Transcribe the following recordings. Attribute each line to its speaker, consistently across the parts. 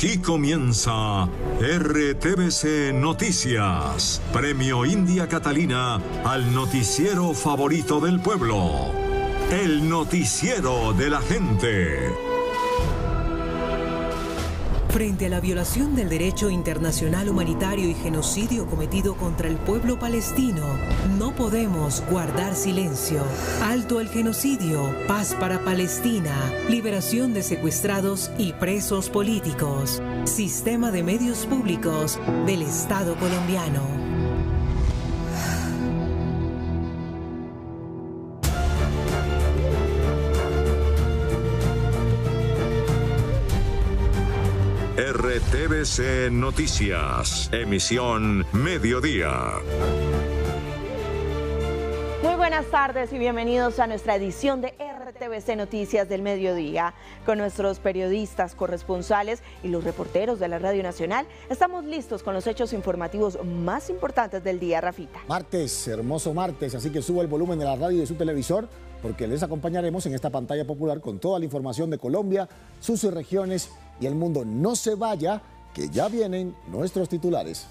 Speaker 1: Aquí comienza RTVC Noticias, Premio India Catalina al noticiero favorito del pueblo, el noticiero de la gente.
Speaker 2: Frente a la violación del derecho internacional humanitario y genocidio cometido contra el pueblo palestino, no podemos guardar silencio. Alto al genocidio, paz para Palestina, liberación de secuestrados y presos políticos. Sistema de medios públicos del Estado colombiano.
Speaker 1: RTVC Noticias, emisión mediodía.
Speaker 3: Muy buenas tardes y bienvenidos a nuestra edición de RTVC Noticias del Mediodía. Con nuestros periodistas, corresponsales y los reporteros de la Radio Nacional, estamos listos con los hechos informativos más importantes del día, Rafita.
Speaker 4: Martes, hermoso martes, así que suba el volumen de la radio y de su televisor, porque les acompañaremos en esta pantalla popular con toda la información de Colombia, sus regiones y el mundo. No se vaya, que ya vienen nuestros titulares.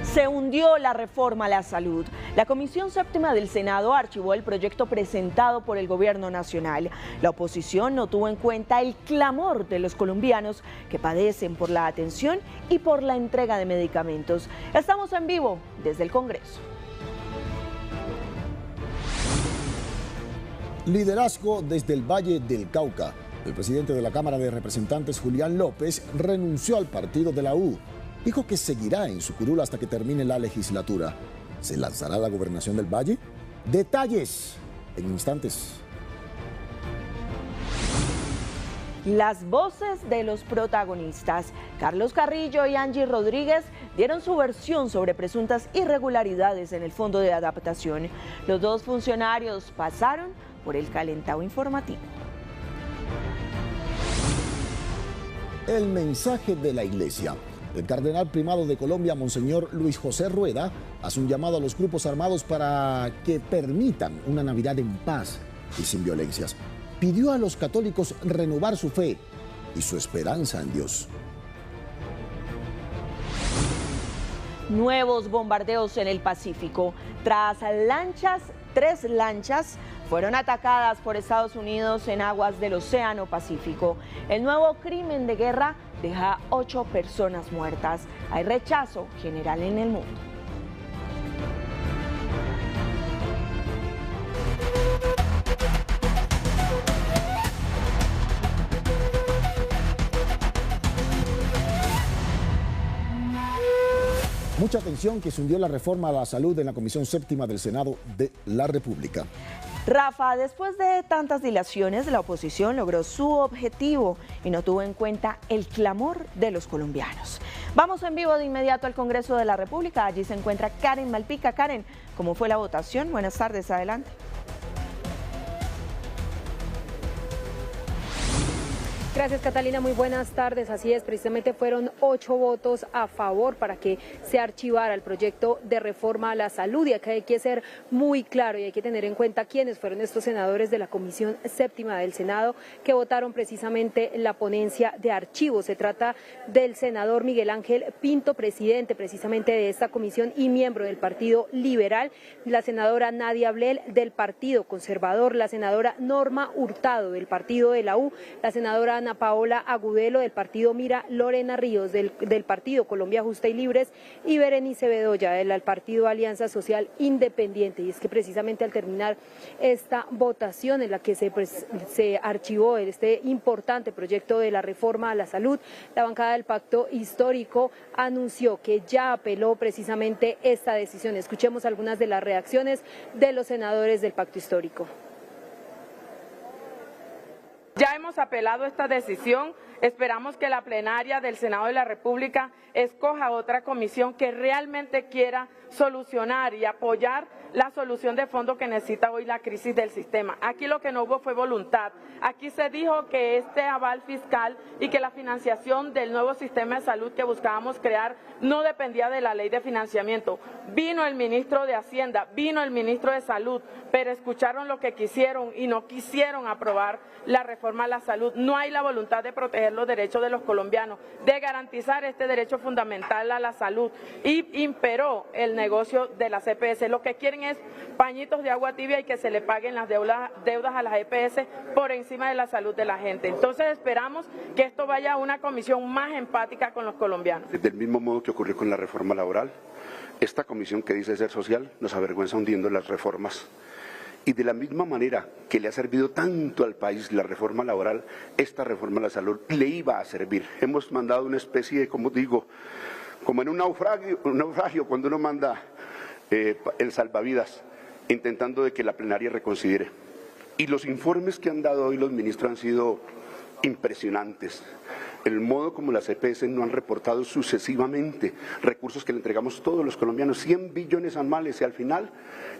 Speaker 3: Se hundió la reforma a la salud. La Comisión Séptima del Senado archivó el proyecto presentado por el Gobierno Nacional. La oposición no tuvo en cuenta el clamor de los colombianos que padecen por la atención y por la entrega de medicamentos. Estamos en vivo desde el Congreso.
Speaker 4: Liderazgo desde el Valle del Cauca. El presidente de la Cámara de Representantes, Julián López, renunció al partido de la U. Dijo que seguirá en su curul hasta que termine la legislatura. ¿Se lanzará a la gobernación del Valle? Detalles en instantes.
Speaker 3: Las voces de los protagonistas, Carlos Carrillo y Angie Rodríguez, dieron su versión sobre presuntas irregularidades en el Fondo de Adaptación. Los dos funcionarios pasaron por el calentado informativo.
Speaker 4: El mensaje de la Iglesia. El cardenal primado de Colombia, Monseñor Luis José Rueda, hace un llamado a los grupos armados para que permitan una Navidad en paz y sin violencias. Pidió a los católicos renovar su fe y su esperanza en Dios.
Speaker 3: Nuevos bombardeos en el Pacífico. Tras lanchas, 3 lanchas fueron atacadas por Estados Unidos en aguas del Océano Pacífico. El nuevo crimen de guerra deja 8 personas muertas. Hay rechazo general en el mundo.
Speaker 4: Mucha atención, que se hundió la reforma a la salud en la Comisión Séptima del Senado de la República.
Speaker 3: Rafa, después de tantas dilaciones, la oposición logró su objetivo y no tuvo en cuenta el clamor de los colombianos. Vamos en vivo de inmediato al Congreso de la República. Allí se encuentra Karen Malpica. Karen, ¿cómo fue la votación? Buenas tardes, adelante.
Speaker 5: Gracias, Catalina, muy buenas tardes. Así es, precisamente fueron 8 votos a favor para que se archivara el proyecto de reforma a la salud, y acá hay que ser muy claro y hay que tener en cuenta quiénes fueron estos senadores de la Comisión Séptima del Senado que votaron precisamente la ponencia de archivo. Se trata del senador Miguel Ángel Pinto, presidente precisamente de esta comisión y miembro del Partido Liberal, la senadora Nadia Blel del Partido Conservador, la senadora Norma Hurtado del Partido de la U, la senadora Ana Paola Agudelo del Partido Mira, Lorena Ríos del Partido Colombia Justa y Libres y Berenice Bedoya del Partido Alianza Social Independiente. Y es que precisamente al terminar esta votación en la que se archivó este importante proyecto de la reforma a la salud, la bancada del Pacto Histórico anunció que ya apeló precisamente esta decisión. Escuchemos algunas de las reacciones de los senadores del Pacto Histórico.
Speaker 6: Ya hemos apelado esta decisión. Esperamos que la plenaria del Senado de la República escoja otra comisión que realmente quiera solucionar y apoyar la solución de fondo que necesita hoy la crisis del sistema. Aquí lo que no hubo fue voluntad. Aquí se dijo que este aval fiscal y que la financiación del nuevo sistema de salud que buscábamos crear no dependía de la ley de financiamiento. Vino el ministro de Hacienda, vino el ministro de Salud, pero escucharon lo que quisieron y no quisieron aprobar la reforma a la salud. No hay la voluntad de proteger los derechos de los colombianos, de garantizar este derecho fundamental a la salud, y imperó el negocio de las EPS. Lo que quieren es pañitos de agua tibia y que se le paguen las deudas a las EPS por encima de la salud de la gente. Entonces esperamos que esto vaya a una comisión más empática con los colombianos.
Speaker 7: Del mismo modo que ocurrió con la reforma laboral, esta comisión que dice ser social nos avergüenza hundiendo las reformas. Y de la misma manera que le ha servido tanto al país la reforma laboral, esta reforma a la salud le iba a servir. Hemos mandado una especie de, como digo, como en un naufragio cuando uno manda el salvavidas, intentando de que la plenaria reconsidere. Y los informes que han dado hoy los ministros han sido impresionantes. El modo como las EPS no han reportado sucesivamente recursos que le entregamos todos los colombianos, 100 billones anuales, y al final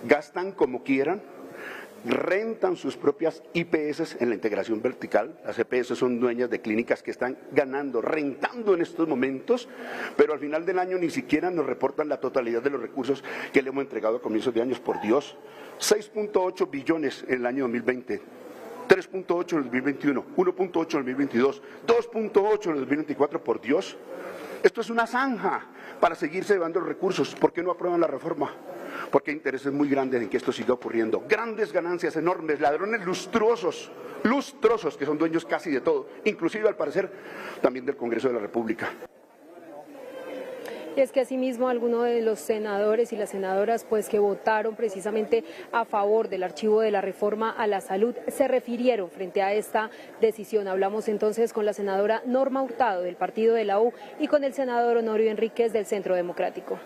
Speaker 7: gastan como quieran, rentan sus propias IPS en la integración vertical. Las EPS son dueñas de clínicas que están ganando, rentando en estos momentos, pero al final del año ni siquiera nos reportan la totalidad de los recursos que le hemos entregado a comienzos de años. Por Dios, 6.8 billones en el año 2020. 3.8 en el 2021, 1.8 en el 2022, 2.8 en el 2024, por Dios. Esto es una zanja para seguirse llevando los recursos. ¿Por qué no aprueban la reforma? Porque hay intereses muy grandes en que esto siga ocurriendo. Grandes ganancias enormes, ladrones lustrosos, que son dueños casi de todo, inclusive al parecer también del Congreso de la República.
Speaker 5: Y es que asimismo algunos de los senadores y las senadoras pues que votaron precisamente a favor del archivo de la reforma a la salud se refirieron frente a esta decisión. Hablamos entonces con la senadora Norma Hurtado del partido de la U y con el senador Honorio Enríquez del Centro Democrático.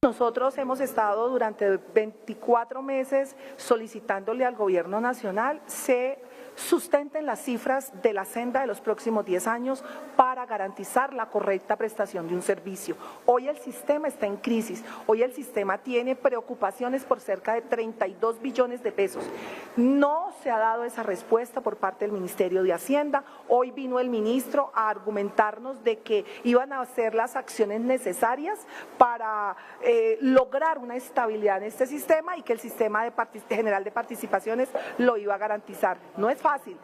Speaker 8: Nosotros hemos estado durante 24 meses solicitándole al Gobierno Nacional se sustenten las cifras de la senda de los próximos 10 años para garantizar la correcta prestación de un servicio. Hoy el sistema está en crisis, hoy el sistema tiene preocupaciones por cerca de 32 billones de pesos. No se ha dado esa respuesta por parte del Ministerio de Hacienda. Hoy vino el ministro a argumentarnos de que iban a hacer las acciones necesarias para lograr una estabilidad en este sistema y que el sistema general de participaciones lo iba a garantizar. No es fácil,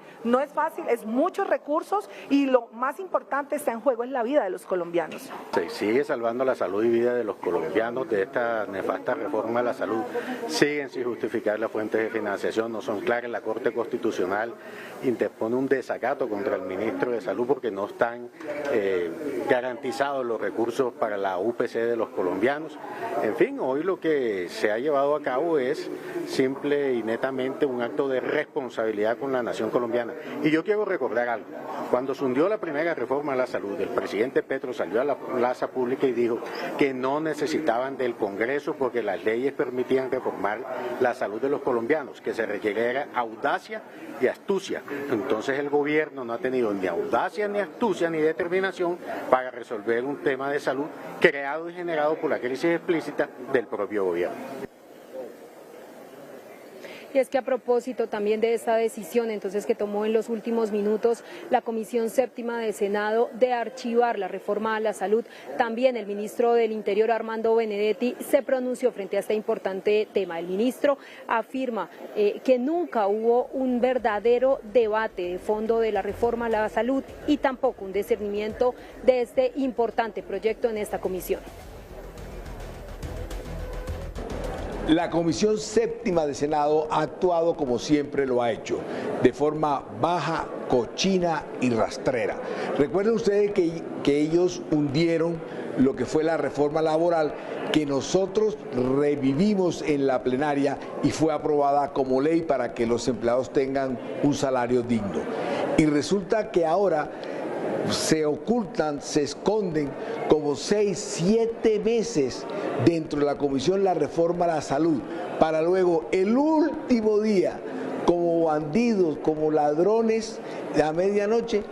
Speaker 8: es muchos recursos y lo más importante está en juego es la vida de los colombianos.
Speaker 9: Se sigue salvando la salud y vida de los colombianos de esta nefasta reforma a la salud. Siguen sin justificar las fuentes de financiación, no son claras. La Corte Constitucional interpone un desacato contra el ministro de Salud porque no están garantizados los recursos para la UPC de los colombianos. En fin, hoy lo que se ha llevado a cabo es simple y netamente un acto de responsabilidad con la nación colombiana. Y yo quiero recordar algo. Cuando se hundió la primera reforma a la salud, el presidente Petro salió a la plaza pública y dijo que no necesitaban del Congreso porque las leyes permitían reformar la salud de los colombianos, que se requeriera audacia y astucia. Entonces el gobierno no ha tenido ni audacia, ni astucia, ni determinación para resolver un tema de salud creado y generado por la crisis explícita del propio gobierno.
Speaker 5: Y es que a propósito también de esta decisión entonces que tomó en los últimos minutos la Comisión Séptima del Senado de archivar la reforma a la salud, también el ministro del Interior Armando Benedetti se pronunció frente a este importante tema. El ministro afirma que nunca hubo un verdadero debate de fondo de la reforma a la salud y tampoco un discernimiento de este importante proyecto en esta comisión.
Speaker 10: La Comisión Séptima del Senado ha actuado como siempre lo ha hecho, de forma baja, cochina y rastrera. Recuerden ustedes que ellos hundieron lo que fue la reforma laboral que nosotros revivimos en la plenaria y fue aprobada como ley para que los empleados tengan un salario digno. Y resulta que ahora se ocultan, se esconden como 6, 7 meses dentro de la comisión la reforma a la salud, para luego el último día, como como bandidos, como ladrones a medianoche,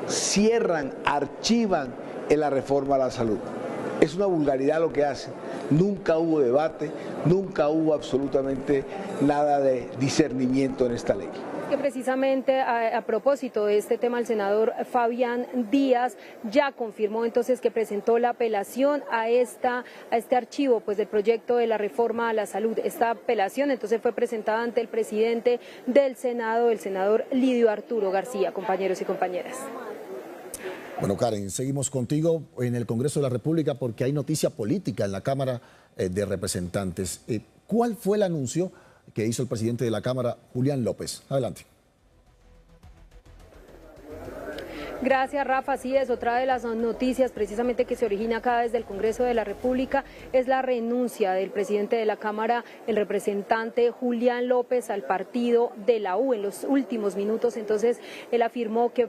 Speaker 10: cierran, archivan en la reforma a la salud. Es una vulgaridad lo que hacen. Nunca hubo debate, nunca hubo absolutamente nada de discernimiento en esta ley.
Speaker 5: Que precisamente a propósito de este tema, el senador Fabián Díaz ya confirmó entonces que presentó la apelación a este archivo pues del proyecto de la reforma a la salud. Esta apelación entonces fue presentada ante el presidente del Senado, el senador Lidio Arturo García. Compañeros y compañeras.
Speaker 4: Bueno, Karen, seguimos contigo en el Congreso de la República porque hay noticia política en la Cámara de Representantes. ¿Cuál fue el anuncio que hizo el presidente de la Cámara, Julián López? Adelante.
Speaker 5: Gracias, Rafa. Así es, otra de las noticias precisamente que se origina acá desde el Congreso de la República es la renuncia del presidente de la Cámara, el representante Julián López, al partido de la U. En los últimos minutos, entonces, él afirmó que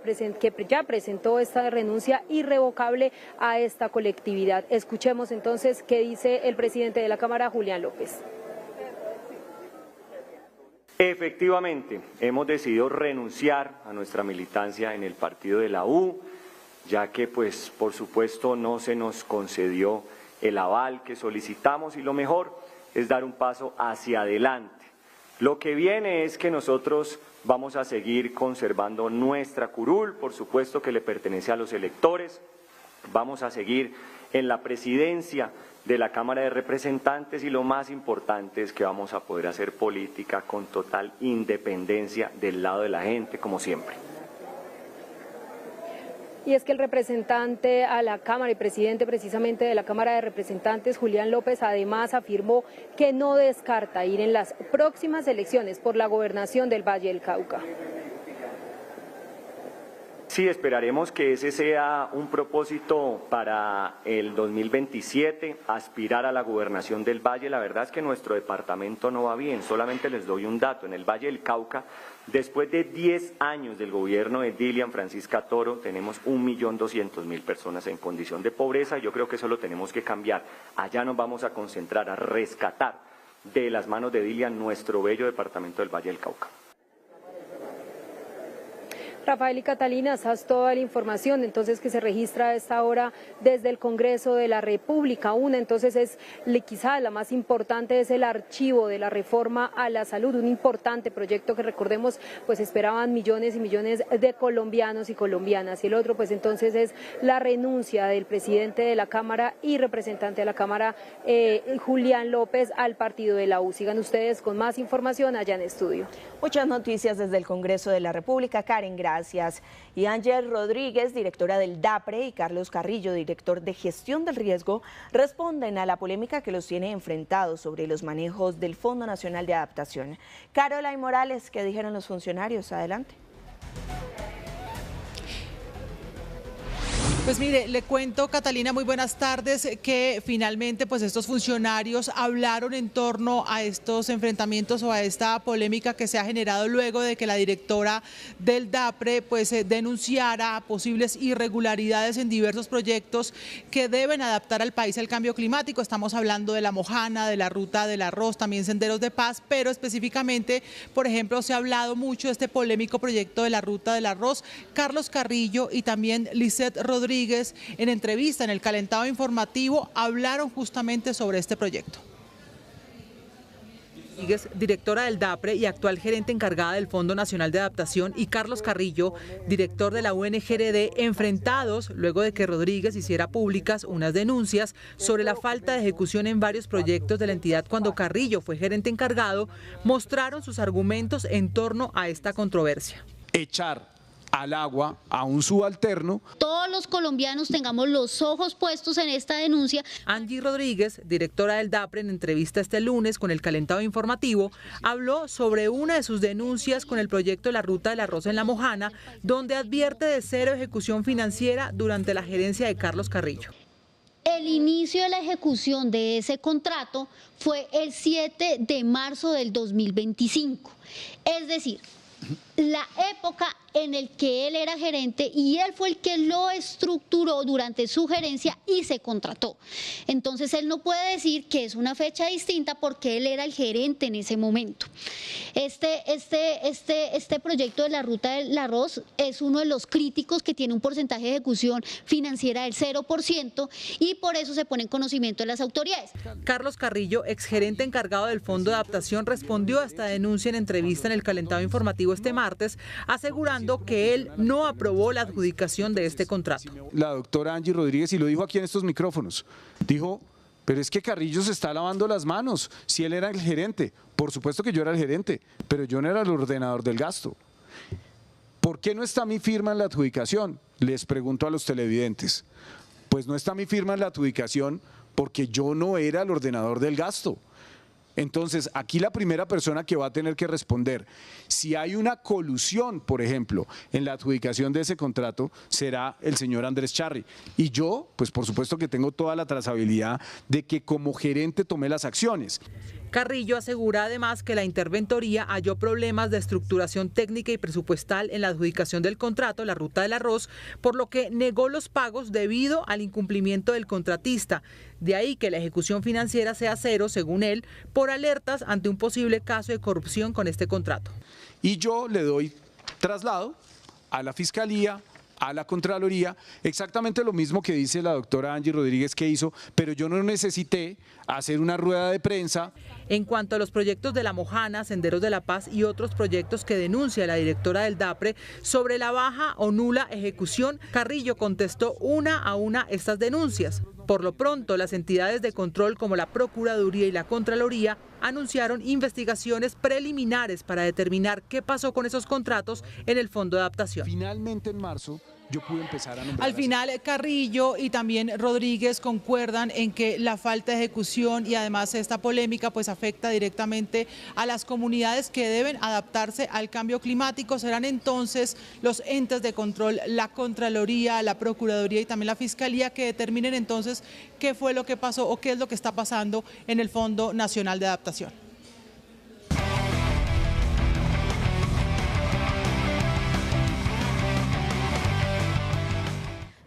Speaker 5: ya presentó esta renuncia irrevocable a esta colectividad. Escuchemos entonces qué dice el presidente de la Cámara, Julián López.
Speaker 11: Efectivamente, hemos decidido renunciar a nuestra militancia en el partido de la U, ya que pues por supuesto no se nos concedió el aval que solicitamos y lo mejor es dar un paso hacia adelante. Lo que viene es que nosotros vamos a seguir conservando nuestra curul, por supuesto que le pertenece a los electores, vamos a seguir en la presidencia de la Cámara de Representantes y lo más importante es que vamos a poder hacer política con total independencia del lado de la gente, como siempre.
Speaker 5: Y es que el representante a la Cámara y presidente precisamente de la Cámara de Representantes, Julián López, además afirmó que no descarta ir en las próximas elecciones por la gobernación del Valle del Cauca.
Speaker 11: Sí, esperaremos que ese sea un propósito para el 2027, aspirar a la gobernación del Valle. La verdad es que nuestro departamento no va bien, solamente les doy un dato. En el Valle del Cauca, después de 10 años del gobierno de Dilian Francisca Toro, tenemos 1.200.000 personas en condición de pobreza. Yo creo que eso lo tenemos que cambiar. Allá nos vamos a concentrar, a rescatar de las manos de Dilian nuestro bello departamento del Valle del Cauca.
Speaker 5: Rafael y Catalina, esas toda la información entonces que se registra a esta hora desde el Congreso de la República. Una entonces es quizá la más importante, es el archivo de la reforma a la salud, un importante proyecto que recordemos pues esperaban millones y millones de colombianos y colombianas. Y el otro pues entonces es la renuncia del presidente de la Cámara y representante de la Cámara, Julián López, al partido de la U. Sigan ustedes con más información allá en estudio.
Speaker 3: Muchas noticias desde el Congreso de la República. Karen, gracias. Y Ángel Rodríguez, directora del DAPRE, y Carlos Carrillo, director de Gestión del Riesgo, responden a la polémica que los tiene enfrentados sobre los manejos del Fondo Nacional de Adaptación. Caroline Morales, ¿qué dijeron los funcionarios? Adelante.
Speaker 12: Pues mire, le cuento, Catalina, muy buenas tardes, que finalmente pues estos funcionarios hablaron en torno a estos enfrentamientos o a esta polémica que se ha generado luego de que la directora del DAPRE pues denunciara posibles irregularidades en diversos proyectos que deben adaptar al país al cambio climático. Estamos hablando de la Mojana, de la Ruta del Arroz, también Senderos de Paz, pero específicamente, por ejemplo, se ha hablado mucho de este polémico proyecto de la Ruta del Arroz. Carlos Carrillo y también Lisette Rodríguez, en entrevista en el calentado informativo, hablaron justamente sobre este proyecto. Directora del DAPRE y actual gerente encargada del Fondo Nacional de Adaptación, y Carlos Carrillo, director de la UNGRD, enfrentados luego de que Rodríguez hiciera públicas unas denuncias sobre la falta de ejecución en varios proyectos de la entidad cuando Carrillo fue gerente encargado, mostraron sus argumentos en torno a esta controversia.
Speaker 13: Echar al agua a un subalterno.
Speaker 14: Todos los colombianos tengamos los ojos puestos en esta denuncia.
Speaker 12: Angie Rodríguez, directora del DAPRE, en entrevista este lunes con el calentado informativo, habló sobre una de sus denuncias con el proyecto de la Ruta del Arroz en La Mojana, donde advierte de cero ejecución financiera durante la gerencia de Carlos Carrillo.
Speaker 14: El inicio de la ejecución de ese contrato fue el 7 de marzo del 2025. Es decir, la época en el que él era gerente y él fue el que lo estructuró durante su gerencia y se contrató. Entonces él no puede decir que es una fecha distinta porque él era el gerente en ese momento. Este proyecto de la Ruta del Arroz es uno de los críticos que tiene un porcentaje de ejecución financiera del 0% y por eso se pone en conocimiento de las autoridades.
Speaker 12: Carlos Carrillo, exgerente encargado del Fondo de Adaptación, respondió a esta denuncia en entrevista en el Calentado Informativo este martes, asegurando que él no aprobó la adjudicación de este contrato.
Speaker 13: La doctora Angie Rodríguez, y lo dijo aquí en estos micrófonos, dijo: pero es que Carrillo se está lavando las manos, si él era el gerente. Por supuesto que yo era el gerente, pero yo no era el ordenador del gasto. ¿Por qué no está mi firma en la adjudicación? Les pregunto a los televidentes. Pues no está mi firma en la adjudicación porque yo no era el ordenador del gasto. Entonces, aquí la primera persona que va a tener que responder si hay una colusión, por ejemplo, en la adjudicación de ese contrato, será el señor Andrés Charri. Y yo, pues por supuesto que tengo toda la trazabilidad de que como gerente tomé las acciones.
Speaker 12: Carrillo asegura además que la interventoría halló problemas de estructuración técnica y presupuestal en la adjudicación del contrato, la Ruta del Arroz, por lo que negó los pagos debido al incumplimiento del contratista. De ahí que la ejecución financiera sea cero, según él, por alertas ante un posible caso de corrupción con este contrato.
Speaker 13: Y yo le doy traslado a la Fiscalía, a la Contraloría, exactamente lo mismo que dice la doctora Angie Rodríguez que hizo, pero yo no necesité hacer una rueda de prensa.
Speaker 12: En cuanto a los proyectos de La Mojana, Senderos de la Paz y otros proyectos que denuncia la directora del DAPRE sobre la baja o nula ejecución, Carrillo contestó una a una estas denuncias. Por lo pronto, las entidades de control como la Procuraduría y la Contraloría anunciaron investigaciones preliminares para determinar qué pasó con esos contratos en el Fondo de Adaptación.
Speaker 13: Finalmente, en marzo, yo pude empezar a nombrar.
Speaker 12: Al final, Carrillo y también Rodríguez concuerdan en que la falta de ejecución y además esta polémica pues afecta directamente a las comunidades que deben adaptarse al cambio climático. Serán entonces los entes de control, la Contraloría, la Procuraduría y también la Fiscalía que determinen entonces qué fue lo que pasó o qué es lo que está pasando en el Fondo Nacional de Adaptación.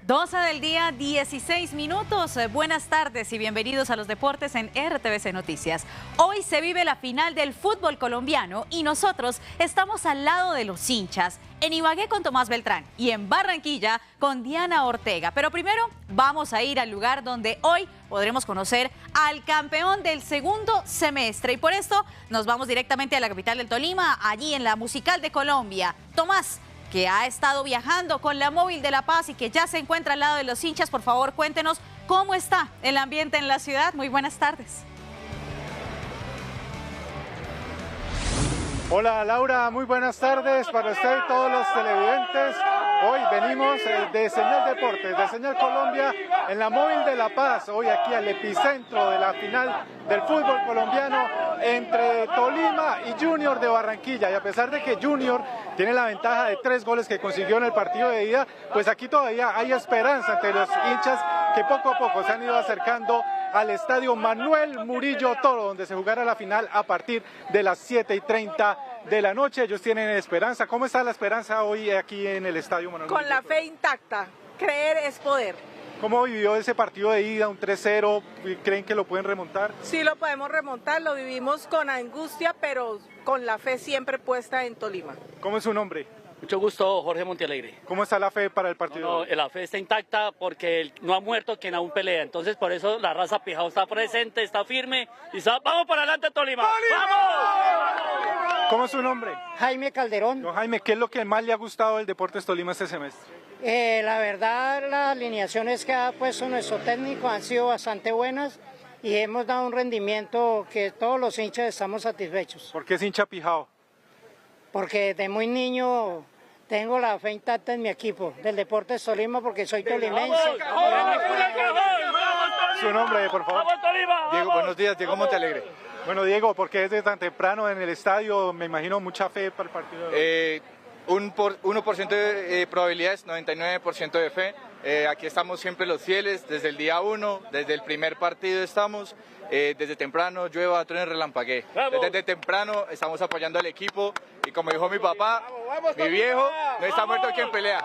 Speaker 15: 12 del día, 16 minutos. Buenas tardes y bienvenidos a los deportes en RTVC Noticias. Hoy se vive la final del fútbol colombiano y nosotros estamos al lado de los hinchas, en Ibagué con Tomás Beltrán y en Barranquilla con Diana Ortega. Pero primero vamos a ir al lugar donde hoy podremos conocer al campeón del segundo semestre. Y por esto nos vamos directamente a la capital del Tolima, allí en la Musical de Colombia. Tomás, que ha estado viajando con la Móvil de La Paz y que ya se encuentra al lado de los hinchas, por favor cuéntenos cómo está el ambiente en la ciudad. Muy buenas tardes.
Speaker 16: Hola Laura, muy buenas tardes para usted y todos los televidentes. Hoy venimos de Señal Deportes, de Señal Colombia, en la Móvil de La Paz, hoy aquí al epicentro de la final del fútbol colombiano entre Tolima y Junior de Barranquilla. Y a pesar de que Junior tiene la ventaja de 3 goles que consiguió en el partido de ida, pues aquí todavía hay esperanza entre los hinchas que poco a poco se han ido acercando al estadio Manuel Murillo Toro, donde se jugará la final a partir de las 7:30 de la noche. Ellos tienen esperanza. ¿Cómo está la esperanza hoy aquí en el estadio Manuel Murillo Toro?
Speaker 17: Con la fe intacta. Creer es poder.
Speaker 16: ¿Cómo vivió ese partido de ida, un 3-0? ¿Creen que lo pueden remontar?
Speaker 17: Sí, lo podemos remontar. Lo vivimos con angustia, pero con la fe siempre puesta en Tolima.
Speaker 16: ¿Cómo es su nombre?
Speaker 18: Mucho gusto, Jorge Montealegre.
Speaker 16: ¿Cómo está la fe para el partido?
Speaker 18: No, la fe está intacta porque no ha muerto quien aún pelea. Entonces, por eso la raza Pijao está presente, está firme y está, ¡vamos para adelante, Tolima! ¡Vamos!
Speaker 16: ¿Cómo es su nombre?
Speaker 19: Jaime Calderón.
Speaker 16: Don Jaime, ¿qué es lo que más le ha gustado del Deportes Tolima este semestre?
Speaker 19: La verdad, las alineaciones que ha puesto nuestro técnico han sido bastante buenas y hemos dado un rendimiento que todos los hinchas estamos satisfechos.
Speaker 16: ¿Por qué es hincha Pijao?
Speaker 19: Porque desde muy niño tengo la fe intacta en mi equipo del Deportes Tolima porque soy tolimense.
Speaker 16: Su nombre, por favor.
Speaker 20: Diego, buenos días, Diego Montealegre.
Speaker 16: Bueno, Diego, ¿por qué desde tan temprano en el estadio? Me imagino mucha fe para el partido.
Speaker 20: 1% de probabilidades, 99% de fe. Aquí estamos siempre los fieles, desde el día 1, desde el primer partido estamos. desde temprano, llueva, truene, relampaguee. Desde temprano estamos apoyando al equipo y como dijo mi papá, mi viejo no está muerto quien pelea.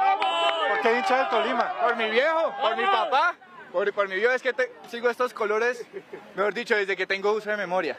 Speaker 16: ¿Por qué hincha del Tolima?
Speaker 20: Por mi viejo, por mi papá, por mi viejo. Es que sigo estos colores, mejor dicho, desde que tengo uso de memoria.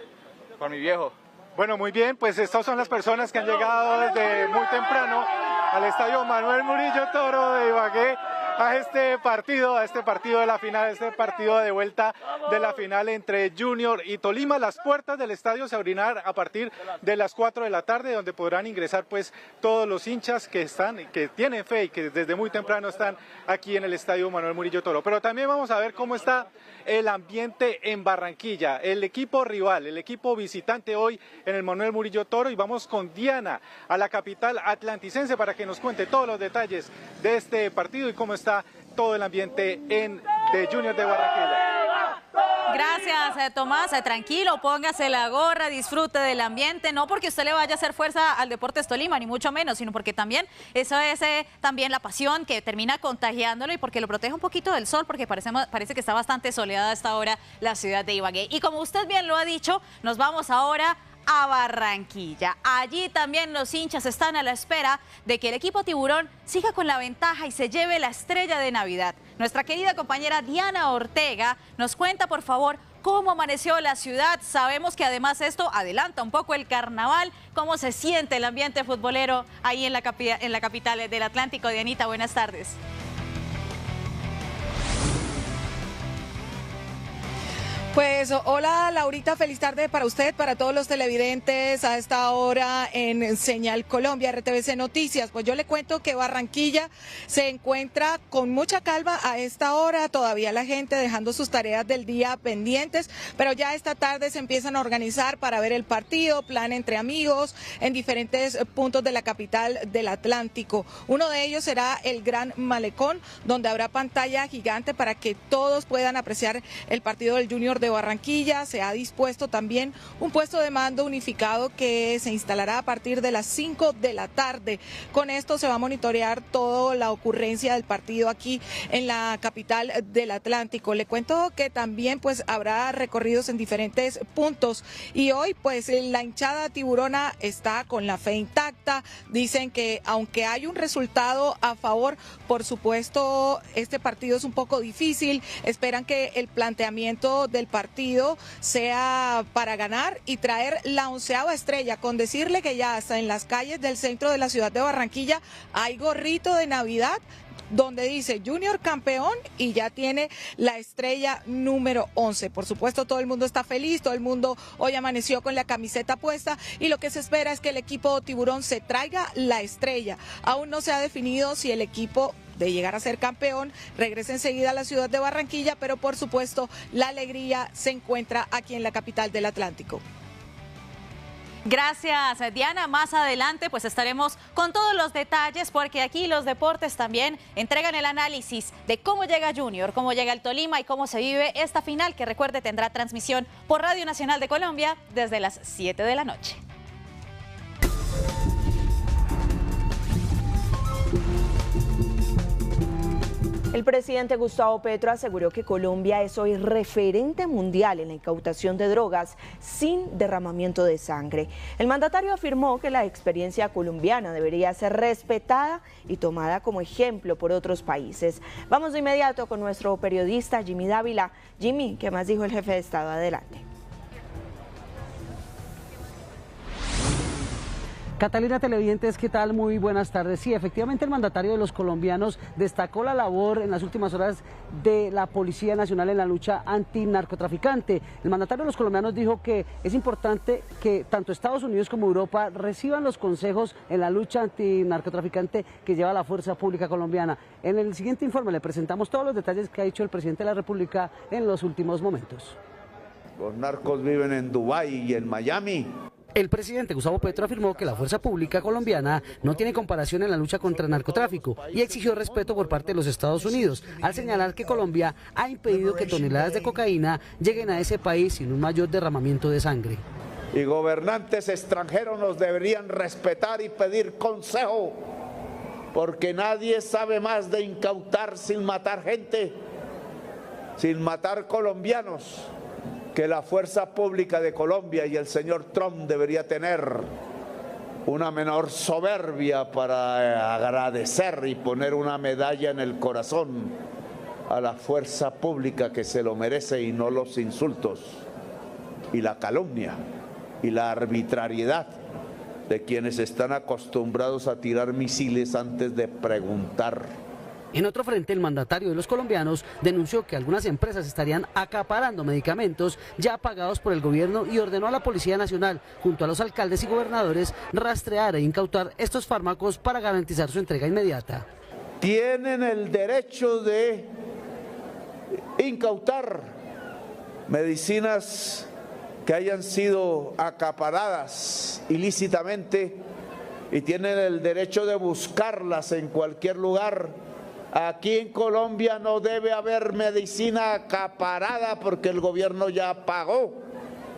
Speaker 20: Por mi viejo.
Speaker 16: Bueno, muy bien, pues estas son las personas que han llegado desde muy temprano al estadio Manuel Murillo Toro de Ibagué a este partido de la final, a este partido de vuelta de la final entre Junior y Tolima. Las puertas del estadio se abrirán a partir de las 4 de la tarde, donde podrán ingresar pues todos los hinchas que tienen fe y que desde muy temprano están aquí en el estadio Manuel Murillo Toro. Pero también vamos a ver cómo está el ambiente en Barranquilla, el equipo rival, el equipo visitante hoy en el Manuel Murillo Toro, y vamos con Diana a la capital atlanticense para que nos cuente todos los detalles de este partido y cómo está todo el ambiente de Junior de Barranquilla.
Speaker 15: Gracias, Tomás. Tranquilo, póngase la gorra, disfrute del ambiente, no porque usted le vaya a hacer fuerza al Deportes Tolima, ni mucho menos, sino porque también eso es también la pasión que termina contagiándolo y porque lo protege un poquito del sol, porque parece que está bastante soleada a esta hora la ciudad de Ibagué. Y como usted bien lo ha dicho, nos vamos ahora a Barranquilla. Allí también los hinchas están a la espera de que el equipo tiburón siga con la ventaja y se lleve la estrella de Navidad. Nuestra querida compañera Diana Ortega nos cuenta, por favor, cómo amaneció la ciudad. Sabemos que además esto adelanta un poco el carnaval. ¿Cómo se siente el ambiente futbolero ahí en la capital del Atlántico? Dianita, buenas tardes.
Speaker 21: Pues hola Laurita, feliz tarde para usted, para todos los televidentes a esta hora en Señal Colombia, RTVC Noticias. Pues yo le cuento que Barranquilla se encuentra con mucha calma a esta hora, todavía la gente dejando sus tareas del día pendientes, pero ya esta tarde se empiezan a organizar para ver el partido, plan entre amigos en diferentes puntos de la capital del Atlántico. Uno de ellos será el Gran Malecón, donde habrá pantalla gigante para que todos puedan apreciar el partido del Junior de Barranquilla. Se ha dispuesto también un puesto de mando unificado que se instalará a partir de las 5 de la tarde. Con esto se va a monitorear toda la ocurrencia del partido aquí en la capital del Atlántico. Le cuento que también pues habrá recorridos en diferentes puntos y hoy pues la hinchada tiburona está con la fe intacta. Dicen que aunque hay un resultado a favor, por supuesto este partido es un poco difícil. Esperan que el planteamiento del partido sea para ganar y traer la 11ª estrella, con decirle que ya hasta en las calles del centro de la ciudad de Barranquilla hay gorrito de Navidad donde dice Junior campeón y ya tiene la estrella número 11. Por supuesto, todo el mundo está feliz, todo el mundo hoy amaneció con la camiseta puesta y lo que se espera es que el equipo tiburón se traiga la estrella. Aún no se ha definido si el equipo de llegar a ser campeón regresa enseguida a la ciudad de Barranquilla, pero por supuesto la alegría se encuentra aquí en la capital del Atlántico.
Speaker 15: Gracias, Diana. Más adelante pues estaremos con todos los detalles porque aquí los deportes también entregan el análisis de cómo llega Junior, cómo llega el Tolima y cómo se vive esta final que, recuerde, tendrá transmisión por Radio Nacional de Colombia desde las 7 de la noche.
Speaker 3: El presidente Gustavo Petro aseguró que Colombia es hoy referente mundial en la incautación de drogas sin derramamiento de sangre. El mandatario afirmó que la experiencia colombiana debería ser respetada y tomada como ejemplo por otros países. Vamos de inmediato con nuestro periodista Jimmy Dávila. Jimmy, ¿qué más dijo el jefe de Estado? Adelante.
Speaker 22: Catalina, televidentes, ¿qué tal? Muy buenas tardes. Sí, efectivamente el mandatario de los colombianos destacó la labor en las últimas horas de la Policía Nacional en la lucha antinarcotraficante. El mandatario de los colombianos dijo que es importante que tanto Estados Unidos como Europa reciban los consejos en la lucha antinarcotraficante que lleva la Fuerza Pública Colombiana. En el siguiente informe le presentamos todos los detalles que ha dicho el presidente de la República en los últimos momentos.
Speaker 23: Los narcos viven en Dubái y en Miami.
Speaker 22: El presidente Gustavo Petro afirmó que la fuerza pública colombiana no tiene comparación en la lucha contra el narcotráfico y exigió respeto por parte de los Estados Unidos, al señalar que Colombia ha impedido que toneladas de cocaína lleguen a ese país sin un mayor derramamiento de sangre.
Speaker 23: Y gobernantes extranjeros nos deberían respetar y pedir consejo, porque nadie sabe más de incautar sin matar gente, sin matar colombianos, que la fuerza pública de Colombia y el señor Trump debería tener una menor soberbia para agradecer y poner una medalla en el corazón a la fuerza pública que se lo merece y no los insultos y la calumnia y la arbitrariedad de quienes están acostumbrados a tirar misiles antes de preguntar.
Speaker 22: En otro frente, el mandatario de los colombianos denunció que algunas empresas estarían acaparando medicamentos ya pagados por el gobierno y ordenó a la Policía Nacional, junto a los alcaldes y gobernadores, rastrear e incautar estos fármacos para garantizar su entrega inmediata.
Speaker 23: Tienen el derecho de incautar medicinas que hayan sido acaparadas ilícitamente y tienen el derecho de buscarlas en cualquier lugar. Aquí en Colombia no debe haber medicina acaparada porque el gobierno ya pagó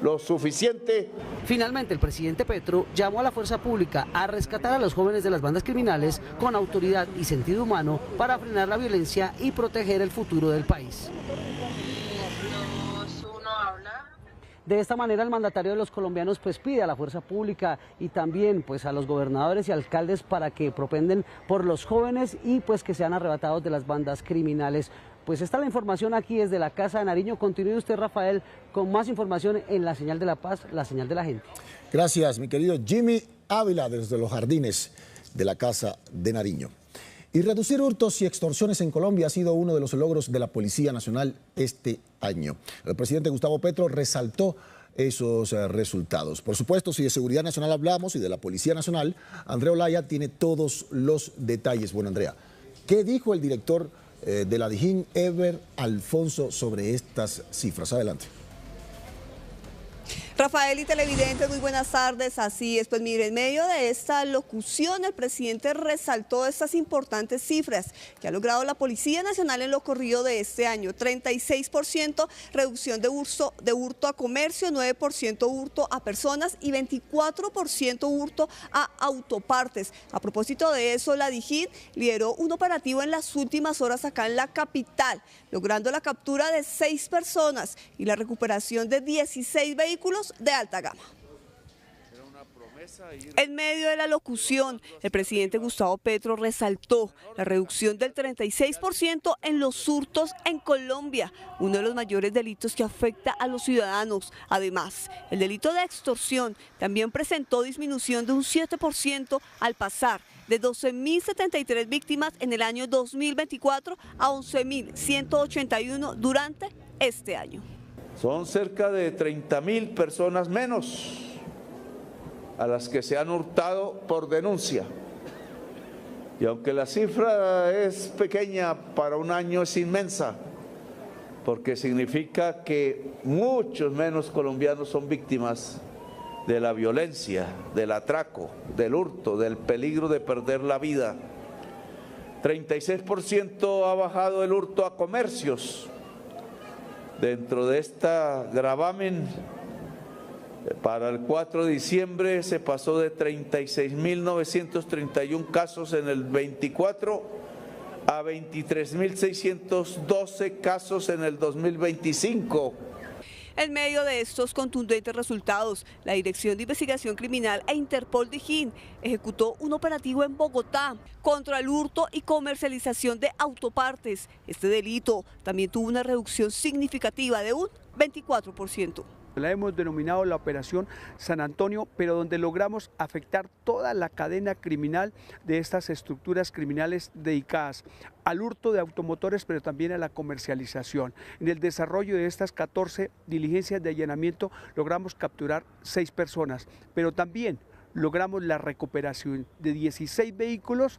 Speaker 23: lo suficiente.
Speaker 22: Finalmente, el presidente Petro llamó a la fuerza pública a rescatar a los jóvenes de las bandas criminales con autoridad y sentido humano para frenar la violencia y proteger el futuro del país. De esta manera, el mandatario de los colombianos pues pide a la fuerza pública y también pues a los gobernadores y alcaldes para que propenden por los jóvenes y pues que sean arrebatados de las bandas criminales. Pues está la información aquí desde la Casa de Nariño. Continúe usted, Rafael, con más información en la Señal de la Paz, la señal de la gente.
Speaker 4: Gracias, mi querido Jimmy Ávila, desde los jardines de la Casa de Nariño. Y reducir hurtos y extorsiones en Colombia ha sido uno de los logros de la Policía Nacional este año. El presidente Gustavo Petro resaltó esos resultados. Por supuesto, si de Seguridad Nacional hablamos y de la Policía Nacional, Andrea Olaya tiene todos los detalles. Bueno, Andrea, ¿qué dijo el director de la Dijín, Eber Alfonso, sobre estas cifras? Adelante.
Speaker 1: Rafael y televidentes, muy buenas tardes. Así es, pues mire, en medio de esta locución el presidente resaltó estas importantes cifras que ha logrado la Policía Nacional en lo corrido de este año. 36% reducción de hurto a comercio, 9% hurto a personas y 24% hurto a autopartes. A propósito de eso, la Dijín lideró un operativo en las últimas horas acá en la capital, logrando la captura de 6 personas y la recuperación de 16 vehículos de alta gama. En medio de la locución, el presidente Gustavo Petro resaltó la reducción del 36% en los hurtos en Colombia, uno de los mayores delitos que afecta a los ciudadanos. Además, el delito de extorsión también presentó disminución de un 7% al pasar de 12.073 víctimas en el año 2024 a 11.181 durante este año.
Speaker 23: Son cerca de 30.000 personas menos a las que se han hurtado por denuncia. Y aunque la cifra es pequeña, para un año es inmensa, porque significa que muchos menos colombianos son víctimas de la violencia, del atraco, del hurto, del peligro de perder la vida. 36% ha bajado el hurto a comercios. Dentro de esta gravamen, para el 4 de diciembre se pasó de 36.931 casos en el 24 a 23.612 casos en el 2025.
Speaker 1: En medio de estos contundentes resultados, la Dirección de Investigación Criminal e Interpol Dijín ejecutó un operativo en Bogotá contra el hurto y comercialización de autopartes. Este delito también tuvo una reducción significativa de un 24%.
Speaker 2: La hemos denominado la Operación San Antonio, pero donde logramos afectar toda la cadena criminal de estas estructuras criminales dedicadas al hurto de automotores, pero también a la comercialización. En el desarrollo de estas 14 diligencias de allanamiento logramos capturar 6 personas, pero también logramos la recuperación de 16 vehículos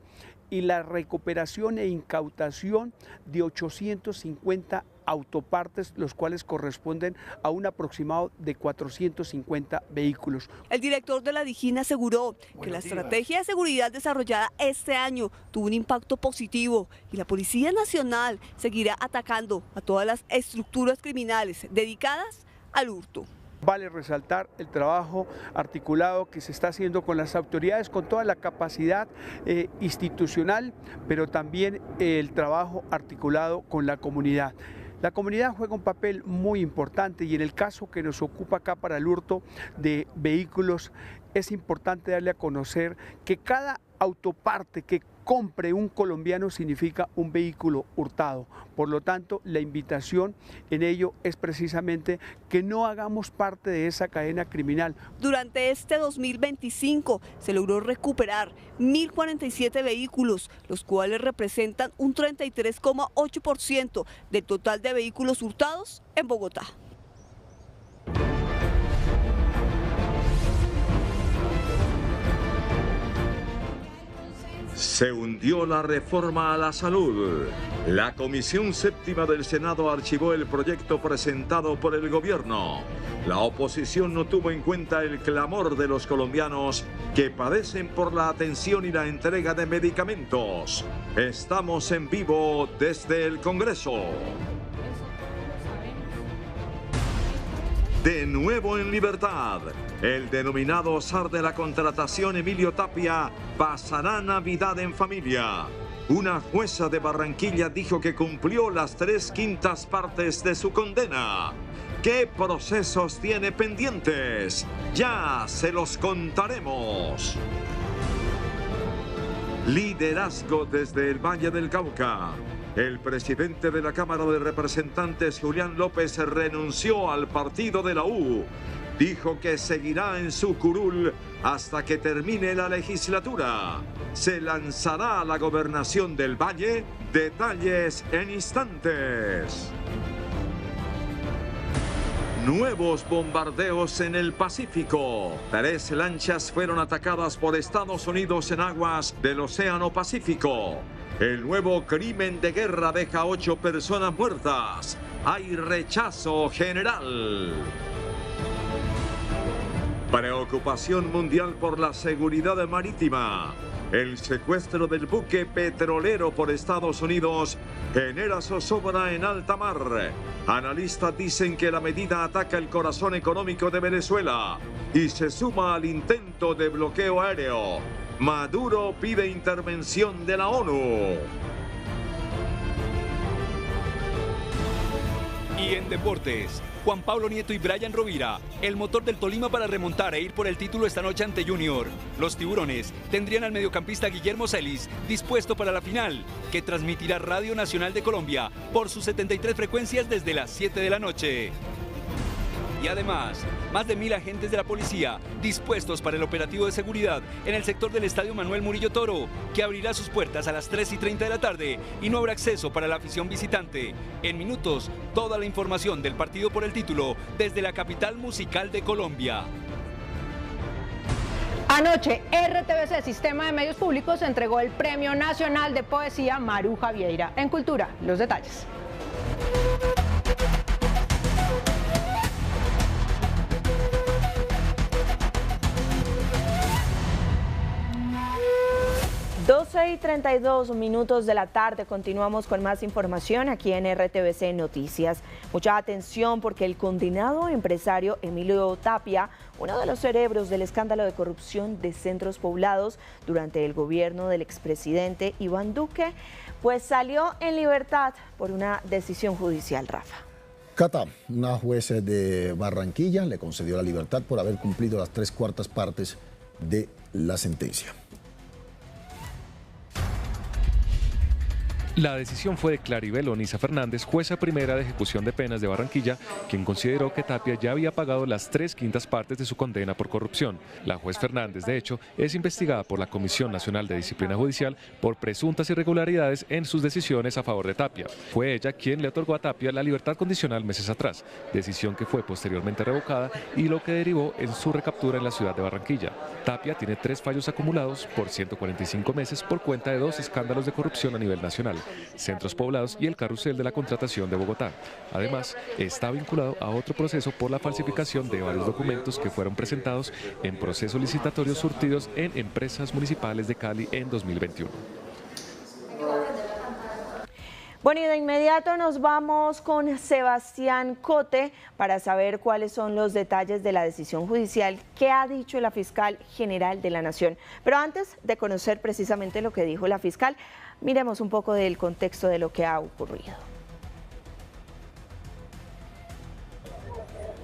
Speaker 2: y la recuperación e incautación de 850 autopartes, los cuales corresponden a un aproximado de 450 vehículos.
Speaker 1: El director de la Dijín aseguró que la estrategia de seguridad desarrollada este año tuvo un impacto positivo y la Policía Nacional seguirá atacando a todas las estructuras criminales dedicadas al hurto.
Speaker 2: Vale resaltar el trabajo articulado que se está haciendo con las autoridades, con toda la capacidad institucional, pero también el trabajo articulado con la comunidad. La comunidad juega un papel muy importante y en el caso que nos ocupa acá para el hurto de vehículos es importante darle a conocer que cada autoparte que compre un colombiano significa un vehículo hurtado. Por lo tanto, la invitación en ello es precisamente que no hagamos parte de esa cadena criminal.
Speaker 1: Durante este 2025 se logró recuperar 1.047 vehículos, los cuales representan un 33,8% del total de vehículos hurtados en Bogotá.
Speaker 6: Se hundió la reforma a la salud. La Comisión Séptima del Senado archivó el proyecto presentado por el gobierno. La oposición no tuvo en cuenta el clamor de los colombianos que padecen por la atención y la entrega de medicamentos. Estamos en vivo desde el Congreso. De nuevo en libertad, el denominado zar de la contratación Emilio Tapia pasará Navidad en familia. Una jueza de Barranquilla dijo que cumplió las 3/5 partes de su condena. ¿Qué procesos tiene pendientes? Ya se los contaremos. Liderazgo desde el Valle del Cauca. El presidente de la Cámara de Representantes, Julián López, renunció al partido de la U. Dijo que seguirá en su curul hasta que termine la legislatura. Se lanzará a la gobernación del Valle. Detalles en instantes. Nuevos bombardeos en el Pacífico. 3 lanchas fueron atacadas por Estados Unidos en aguas del Océano Pacífico. El nuevo crimen de guerra deja 8 personas muertas. Hay rechazo general. Preocupación mundial por la seguridad marítima. El secuestro del buque petrolero por Estados Unidos genera zozobra en alta mar. Analistas dicen que la medida ataca el corazón económico de Venezuela y se suma al intento de bloqueo aéreo. Maduro pide intervención de la ONU.
Speaker 7: Y en deportes, Juan Pablo Nieto y Brian Rovira, el motor del Tolima para remontar e ir por el título esta noche ante Junior. Los tiburones tendrían al mediocampista Guillermo Celis dispuesto para la final, que transmitirá Radio Nacional de Colombia por sus 73 frecuencias desde las 7 de la noche. Y además, más de 1000 agentes de la policía dispuestos para el operativo de seguridad en el sector del Estadio Manuel Murillo Toro, que abrirá sus puertas a las 3:30 de la tarde y no habrá acceso para la afición visitante. En minutos, toda la información del partido por el título desde la capital musical de Colombia.
Speaker 8: Anoche, RTVC, Sistema de Medios Públicos, entregó el Premio Nacional de Poesía Maruja Vieira. En Cultura, los detalles.
Speaker 3: y 32 minutos de la tarde, continuamos con más información aquí en RTVC Noticias. Mucha atención porque el condenado empresario Emilio Tapia, uno de los cerebros del escándalo de corrupción de centros poblados durante el gobierno del expresidente Iván Duque, pues salió en libertad por una decisión judicial, Rafa.
Speaker 4: Cata, una juez de Barranquilla le concedió la libertad por haber cumplido las 3/4 partes de la sentencia.
Speaker 24: La decisión fue de Claribel Onisa Fernández, jueza primera de ejecución de penas de Barranquilla, quien consideró que Tapia ya había pagado las 3/5 partes de su condena por corrupción. La juez Fernández, de hecho, es investigada por la Comisión Nacional de Disciplina Judicial por presuntas irregularidades en sus decisiones a favor de Tapia. Fue ella quien le otorgó a Tapia la libertad condicional meses atrás, decisión que fue posteriormente revocada y lo que derivó en su recaptura en la ciudad de Barranquilla. Tapia tiene 3 fallos acumulados por 145 meses por cuenta de 2 escándalos de corrupción a nivel nacional: Centros Poblados y el carrusel de la contratación de Bogotá. Además, está vinculado a otro proceso por la falsificación de varios documentos que fueron presentados en procesos licitatorios surtidos en empresas municipales de Cali en 2021.
Speaker 3: Bueno, y de inmediato nos vamos con Sebastián Cote para saber cuáles son los detalles de la decisión judicial que ha dicho la fiscal general de la Nación. Pero antes de conocer precisamente lo que dijo la fiscal, miremos un poco del contexto de lo que ha ocurrido.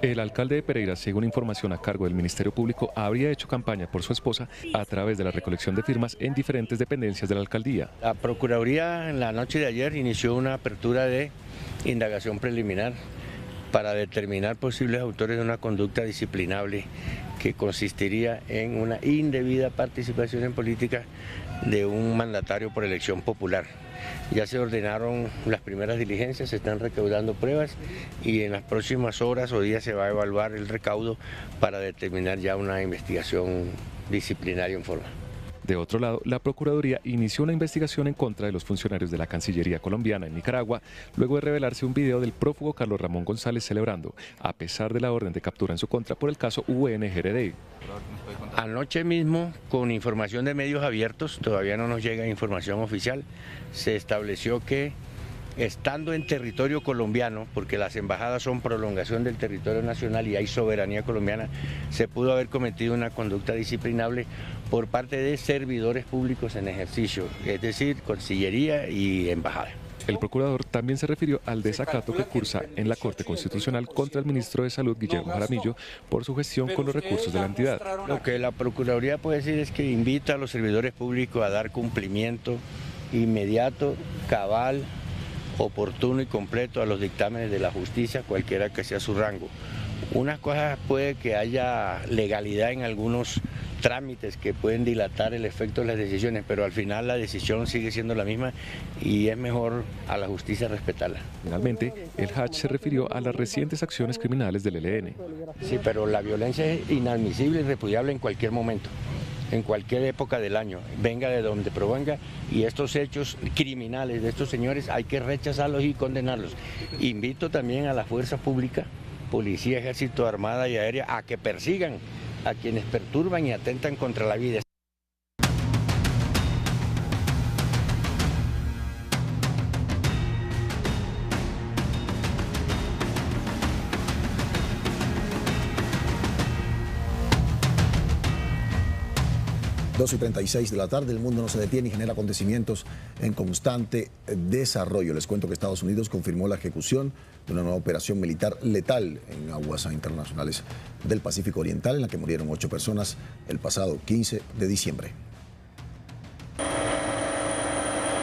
Speaker 24: El alcalde de Pereira, según información a cargo del Ministerio Público, habría hecho campaña por su esposa a través de la recolección de firmas en diferentes dependencias de la alcaldía.
Speaker 5: La Procuraduría en la noche de ayer inició una apertura de indagación preliminar para determinar posibles autores de una conducta disciplinable que consistiría en una indebida participación en política de un mandatario por elección popular. Ya se ordenaron las primeras diligencias, se están recaudando pruebas y en las próximas horas o días se va a evaluar el recaudo para determinar ya una investigación disciplinaria en forma.
Speaker 24: De otro lado, la Procuraduría inició una investigación en contra de los funcionarios de la Cancillería colombiana en Nicaragua, luego de revelarse un video del prófugo Carlos Ramón González celebrando, a pesar de la orden de captura en su contra por el caso UNGRD.
Speaker 5: Anoche mismo, con información de medios abiertos, todavía no nos llega información oficial, se estableció que estando en territorio colombiano, porque las embajadas son prolongación del territorio nacional y hay soberanía colombiana, se pudo haber cometido una conducta disciplinable por parte de servidores públicos en ejercicio, es decir, Cancillería y embajada.
Speaker 24: El procurador también se refirió al desacato que cursa en la Corte Constitucional contra el ministro de Salud, Guillermo Jaramillo, por su gestión con los recursos de la entidad.
Speaker 5: Lo que la Procuraduría puede decir es que invita a los servidores públicos a dar cumplimiento inmediato, cabal, oportuno y completo a los dictámenes de la justicia, cualquiera que sea su rango. Unas cosas puede que haya legalidad en algunos trámites que pueden dilatar el efecto de las decisiones, pero al final la decisión sigue siendo la misma y es mejor a la justicia respetarla.
Speaker 24: Finalmente, el Hach se refirió a las recientes acciones criminales del ELN.
Speaker 5: Sí, pero la violencia es inadmisible y repudiable en cualquier momento, en cualquier época del año, venga de donde provenga, y estos hechos criminales de estos señores hay que rechazarlos y condenarlos. Invito también a la fuerza pública, policía, ejército, armada y aérea, a que persigan a quienes perturban y atentan contra la vida.
Speaker 4: Dos y 36 de la tarde, el mundo no se detiene y genera acontecimientos en constante desarrollo. Les cuento que Estados Unidos confirmó la ejecución de una nueva operación militar letal en aguas internacionales del Pacífico Oriental, en la que murieron 8 personas el pasado 15 de diciembre.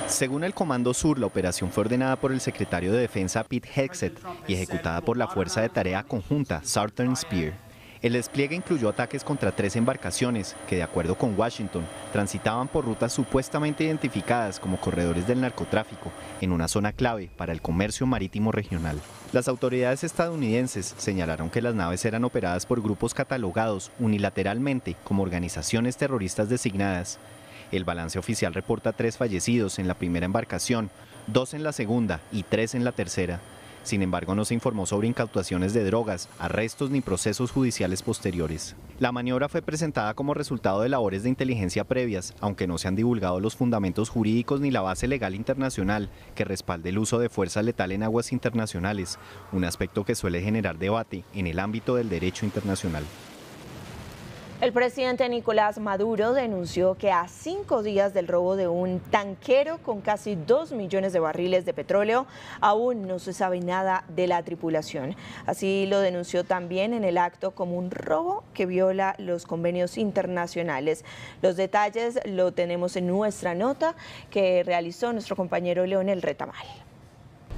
Speaker 9: Según el Comando Sur, la operación fue ordenada por el secretario de Defensa Pete Hegseth y ejecutada por la Fuerza de Tarea Conjunta Southern Spear. El despliegue incluyó ataques contra 3 embarcaciones que, de acuerdo con Washington, transitaban por rutas supuestamente identificadas como corredores del narcotráfico en una zona clave para el comercio marítimo regional. Las autoridades estadounidenses señalaron que las naves eran operadas por grupos catalogados unilateralmente como organizaciones terroristas designadas. El balance oficial reporta 3 fallecidos en la primera embarcación, 2 en la segunda y 3 en la tercera. Sin embargo, no se informó sobre incautaciones de drogas, arrestos ni procesos judiciales posteriores. La maniobra fue presentada como resultado de labores de inteligencia previas, aunque no se han divulgado los fundamentos jurídicos ni la base legal internacional que respalde el uso de fuerza letal en aguas internacionales, un aspecto que suele generar debate en el ámbito del derecho internacional.
Speaker 3: El presidente Nicolás Maduro denunció que a 5 días del robo de un tanquero con casi 2 millones de barriles de petróleo, aún no se sabe nada de la tripulación. Así lo denunció también en el acto como un robo que viola los convenios internacionales. Los detalles lo tenemos en nuestra nota que realizó nuestro compañero Leonel Retamal.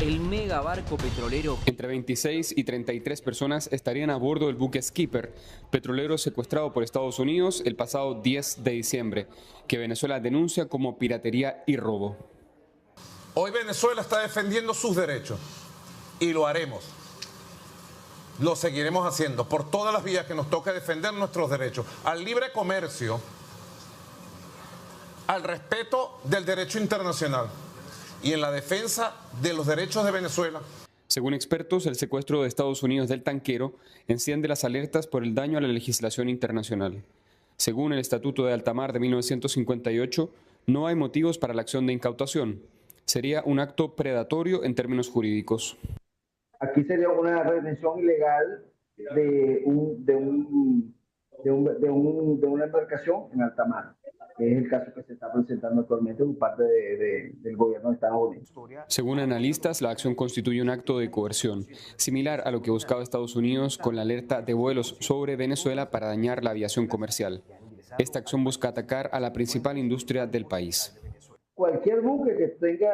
Speaker 10: El megabarco petrolero. Entre 26 y 33 personas estarían a bordo del buque Skipper, petrolero secuestrado por Estados Unidos el pasado 10 de diciembre, que Venezuela denuncia como piratería y robo.
Speaker 11: Hoy Venezuela está defendiendo sus derechos y lo haremos. Lo seguiremos haciendo por todas las vías que nos toca defender nuestros derechos, al libre comercio, al respeto del derecho internacional y en la defensa de los derechos de Venezuela.
Speaker 10: Según expertos, el secuestro de Estados Unidos del tanquero enciende las alertas por el daño a la legislación internacional. Según el Estatuto de Alta Mar de 1958, no hay motivos para la acción de incautación. Sería un acto predatorio en términos jurídicos.
Speaker 25: Aquí sería una retención ilegal de una embarcación en alta mar. que es el caso que se está presentando actualmente por parte del gobierno de Estados Unidos.
Speaker 10: Según analistas, la acción constituye un acto de coerción, similar a lo que buscaba Estados Unidos con la alerta de vuelos sobre Venezuela para dañar la aviación comercial. Esta acción busca atacar a la principal industria del país.
Speaker 25: Cualquier buque que tenga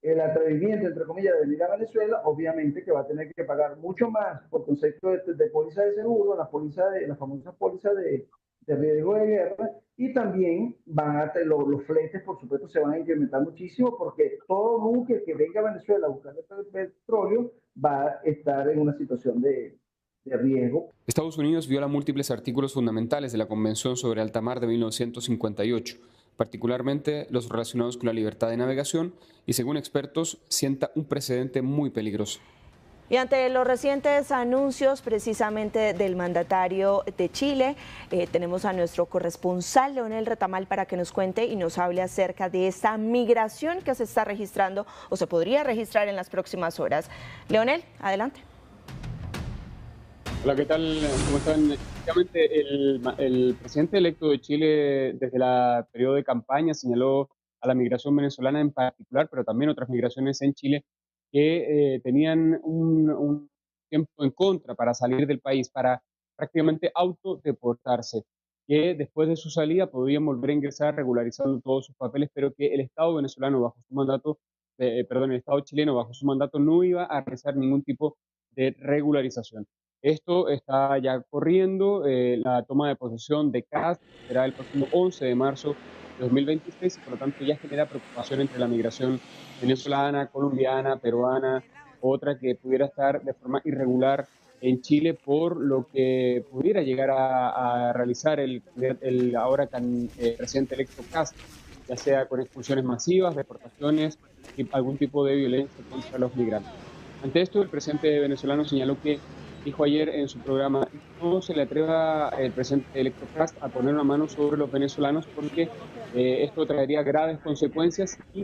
Speaker 25: el atrevimiento, entre comillas, de venir a Venezuela, obviamente que va a tener que pagar mucho más por concepto de póliza de seguro, la famosa póliza de riesgo de guerra, y también los fletes, por supuesto, se van a incrementar muchísimo porque todo buque que venga a Venezuela a buscar el petróleo va a estar en una situación de riesgo.
Speaker 10: Estados Unidos viola múltiples artículos fundamentales de la Convención sobre Alta Mar de 1958, particularmente los relacionados con la libertad de navegación, y según expertos, sienta un precedente muy peligroso.
Speaker 3: Y ante los recientes anuncios precisamente del mandatario de Chile, tenemos a nuestro corresponsal Leonel Retamal para que nos cuente y nos hable acerca de esta migración que se está registrando o se podría registrar en las próximas horas. Leonel, adelante.
Speaker 10: Hola, ¿qué tal? ¿Cómo están? Efectivamente, el presidente electo de Chile desde el periodo de campaña señaló a la migración venezolana en particular, pero también otras migraciones en Chile, que tenían un tiempo en contra para salir del país, para prácticamente autodeportarse, que después de su salida podrían volver a ingresar regularizando todos sus papeles, pero que el Estado venezolano bajo su mandato, el Estado chileno bajo su mandato no iba a realizar ningún tipo de regularización. Esto está ya corriendo, la toma de posesión de Kast será el próximo 11 de marzo de 2026 y por lo tanto ya genera preocupación entre la migración venezolana, colombiana, peruana, otra que pudiera estar de forma irregular en Chile por lo que pudiera llegar a realizar el ahora presidente electo Kast, ya sea con expulsiones masivas, deportaciones y algún tipo de violencia contra los migrantes. Ante esto, el presidente venezolano señaló que dijo ayer en su programa, no se le atreva el presidente electo Kast a poner una mano sobre los venezolanos porque esto traería graves consecuencias, y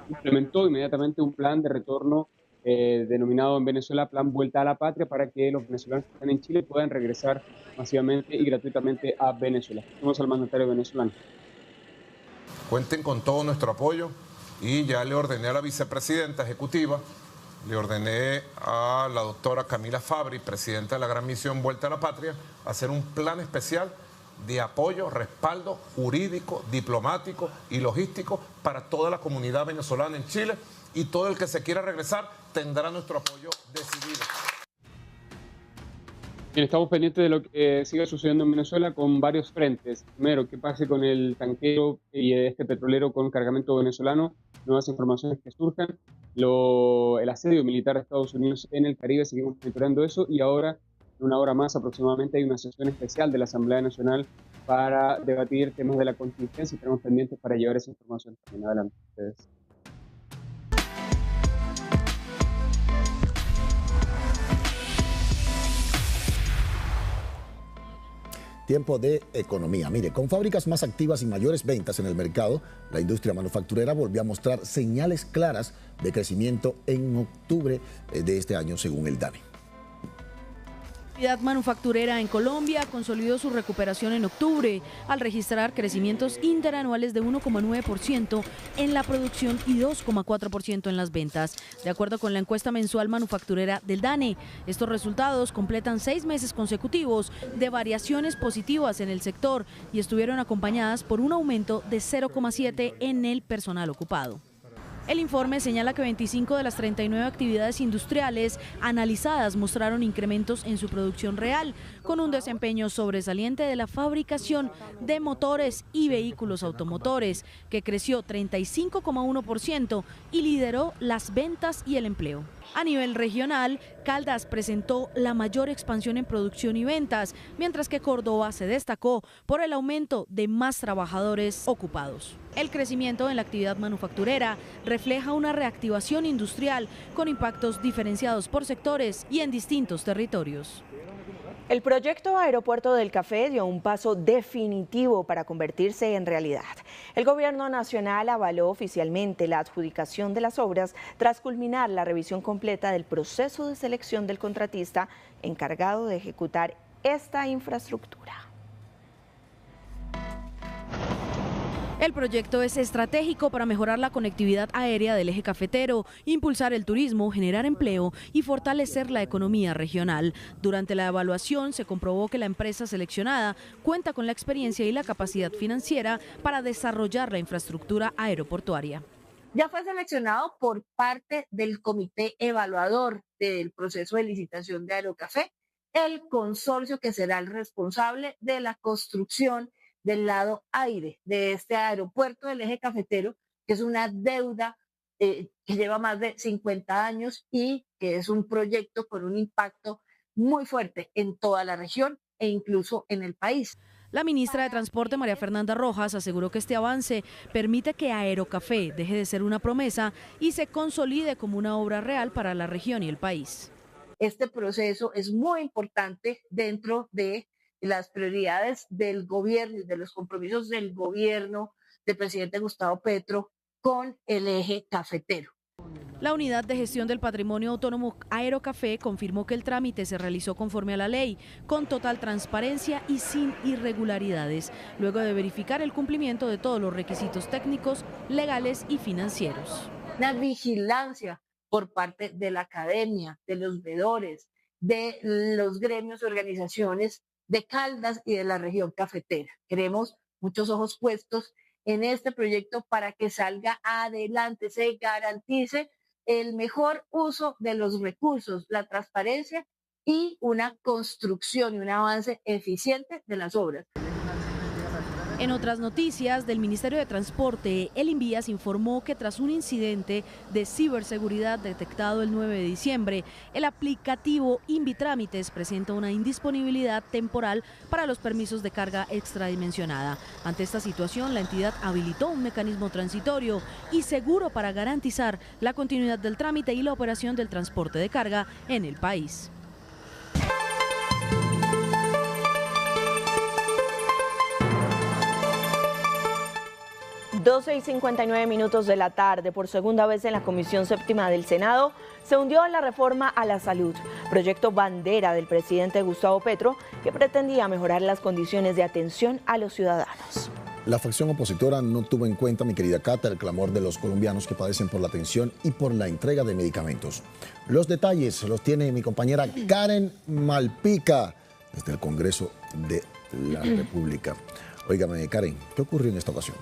Speaker 10: implementó inmediatamente un plan de retorno denominado en Venezuela Plan Vuelta a la Patria, para que los venezolanos que están en Chile puedan regresar masivamente y gratuitamente a Venezuela. Vamos al mandatario venezolano.
Speaker 11: Cuenten con todo nuestro apoyo y ya le ordené a la vicepresidenta ejecutiva, le ordené a la doctora Camila Fabri, presidenta de la Gran Misión Vuelta a la Patria, hacer un plan especial de apoyo, respaldo jurídico, diplomático y logístico para toda la comunidad venezolana en Chile, y todo el que se quiera regresar tendrá nuestro apoyo decidido.
Speaker 10: Bien, estamos pendientes de lo que siga sucediendo en Venezuela con varios frentes. Primero, qué pase con el tanquero y este petrolero con cargamento venezolano, nuevas informaciones que surjan, el asedio militar de Estados Unidos en el Caribe, seguimos monitoreando eso, y ahora, en una hora más aproximadamente, hay una sesión especial de la Asamblea Nacional para debatir temas de la contingencia y tenemos pendientes para llevar esa información también adelante a ustedes.
Speaker 4: Tiempo de economía. Mire, con fábricas más activas y mayores ventas en el mercado, la industria manufacturera volvió a mostrar señales claras de crecimiento en octubre de este año, según el DANE.
Speaker 12: La actividad manufacturera en Colombia consolidó su recuperación en octubre al registrar crecimientos interanuales de 1,9% en la producción y 2,4% en las ventas. De acuerdo con la encuesta mensual manufacturera del DANE, estos resultados completan 6 meses consecutivos de variaciones positivas en el sector y estuvieron acompañadas por un aumento de 0,7% en el personal ocupado. El informe señala que 25 de las 39 actividades industriales analizadas mostraron incrementos en su producción real, con un desempeño sobresaliente de la fabricación de motores y vehículos automotores, que creció 35,1% y lideró las ventas y el empleo. A nivel regional, Caldas presentó la mayor expansión en producción y ventas, mientras que Córdoba se destacó por el aumento de más trabajadores ocupados. El crecimiento en la actividad manufacturera refleja una reactivación industrial con impactos diferenciados por sectores y en distintos territorios.
Speaker 3: El proyecto Aeropuerto del Café dio un paso definitivo para convertirse en realidad. El gobierno nacional avaló oficialmente la adjudicación de las obras tras culminar la revisión completa del proceso de selección del contratista encargado de ejecutar esta infraestructura.
Speaker 12: El proyecto es estratégico para mejorar la conectividad aérea del eje cafetero, impulsar el turismo, generar empleo y fortalecer la economía regional. Durante la evaluación se comprobó que la empresa seleccionada cuenta con la experiencia y la capacidad financiera para desarrollar la infraestructura aeroportuaria.
Speaker 13: Ya fue seleccionado por parte del comité evaluador del proceso de licitación de Aerocafé, el consorcio que será el responsable de la construcción del lado aire de este aeropuerto del eje cafetero, que es una deuda que lleva más de 50 años y que es un proyecto con un impacto muy fuerte en toda la región e incluso en el país.
Speaker 12: La ministra de Transporte, María Fernanda Rojas, aseguró que este avance permite que Aerocafé deje de ser una promesa y se consolide como una obra real para la región y el país.
Speaker 13: Este proceso es muy importante dentro de las prioridades del gobierno y de los compromisos del gobierno del presidente Gustavo Petro con el eje cafetero.
Speaker 12: La Unidad de Gestión del Patrimonio Autónomo Aerocafé confirmó que el trámite se realizó conforme a la ley, con total transparencia y sin irregularidades, luego de verificar el cumplimiento de todos los requisitos técnicos, legales y financieros.
Speaker 13: Una vigilancia por parte de la academia, de los veedores, de los gremios y organizaciones de Caldas y de la región cafetera. Queremos muchos ojos puestos en este proyecto para que salga adelante, se garantice el mejor uso de los recursos, la transparencia y una construcción y un avance eficiente de las obras.
Speaker 12: En otras noticias del Ministerio de Transporte, el Invías informó que tras un incidente de ciberseguridad detectado el 9 de diciembre, el aplicativo Invitrámites presenta una indisponibilidad temporal para los permisos de carga extradimensionada. Ante esta situación, la entidad habilitó un mecanismo transitorio y seguro para garantizar la continuidad del trámite y la operación del transporte de carga en el país.
Speaker 3: 12:59 de la tarde, por segunda vez en la Comisión Séptima del Senado, se hundió la reforma a la salud, proyecto bandera del presidente Gustavo Petro, que pretendía mejorar las condiciones de atención a los ciudadanos.
Speaker 4: La facción opositora no tuvo en cuenta, mi querida Cata, el clamor de los colombianos que padecen por la atención y por la entrega de medicamentos. Los detalles los tiene mi compañera Karen Malpica, desde el Congreso de la República. Óigame, Karen, ¿qué ocurrió en esta ocasión?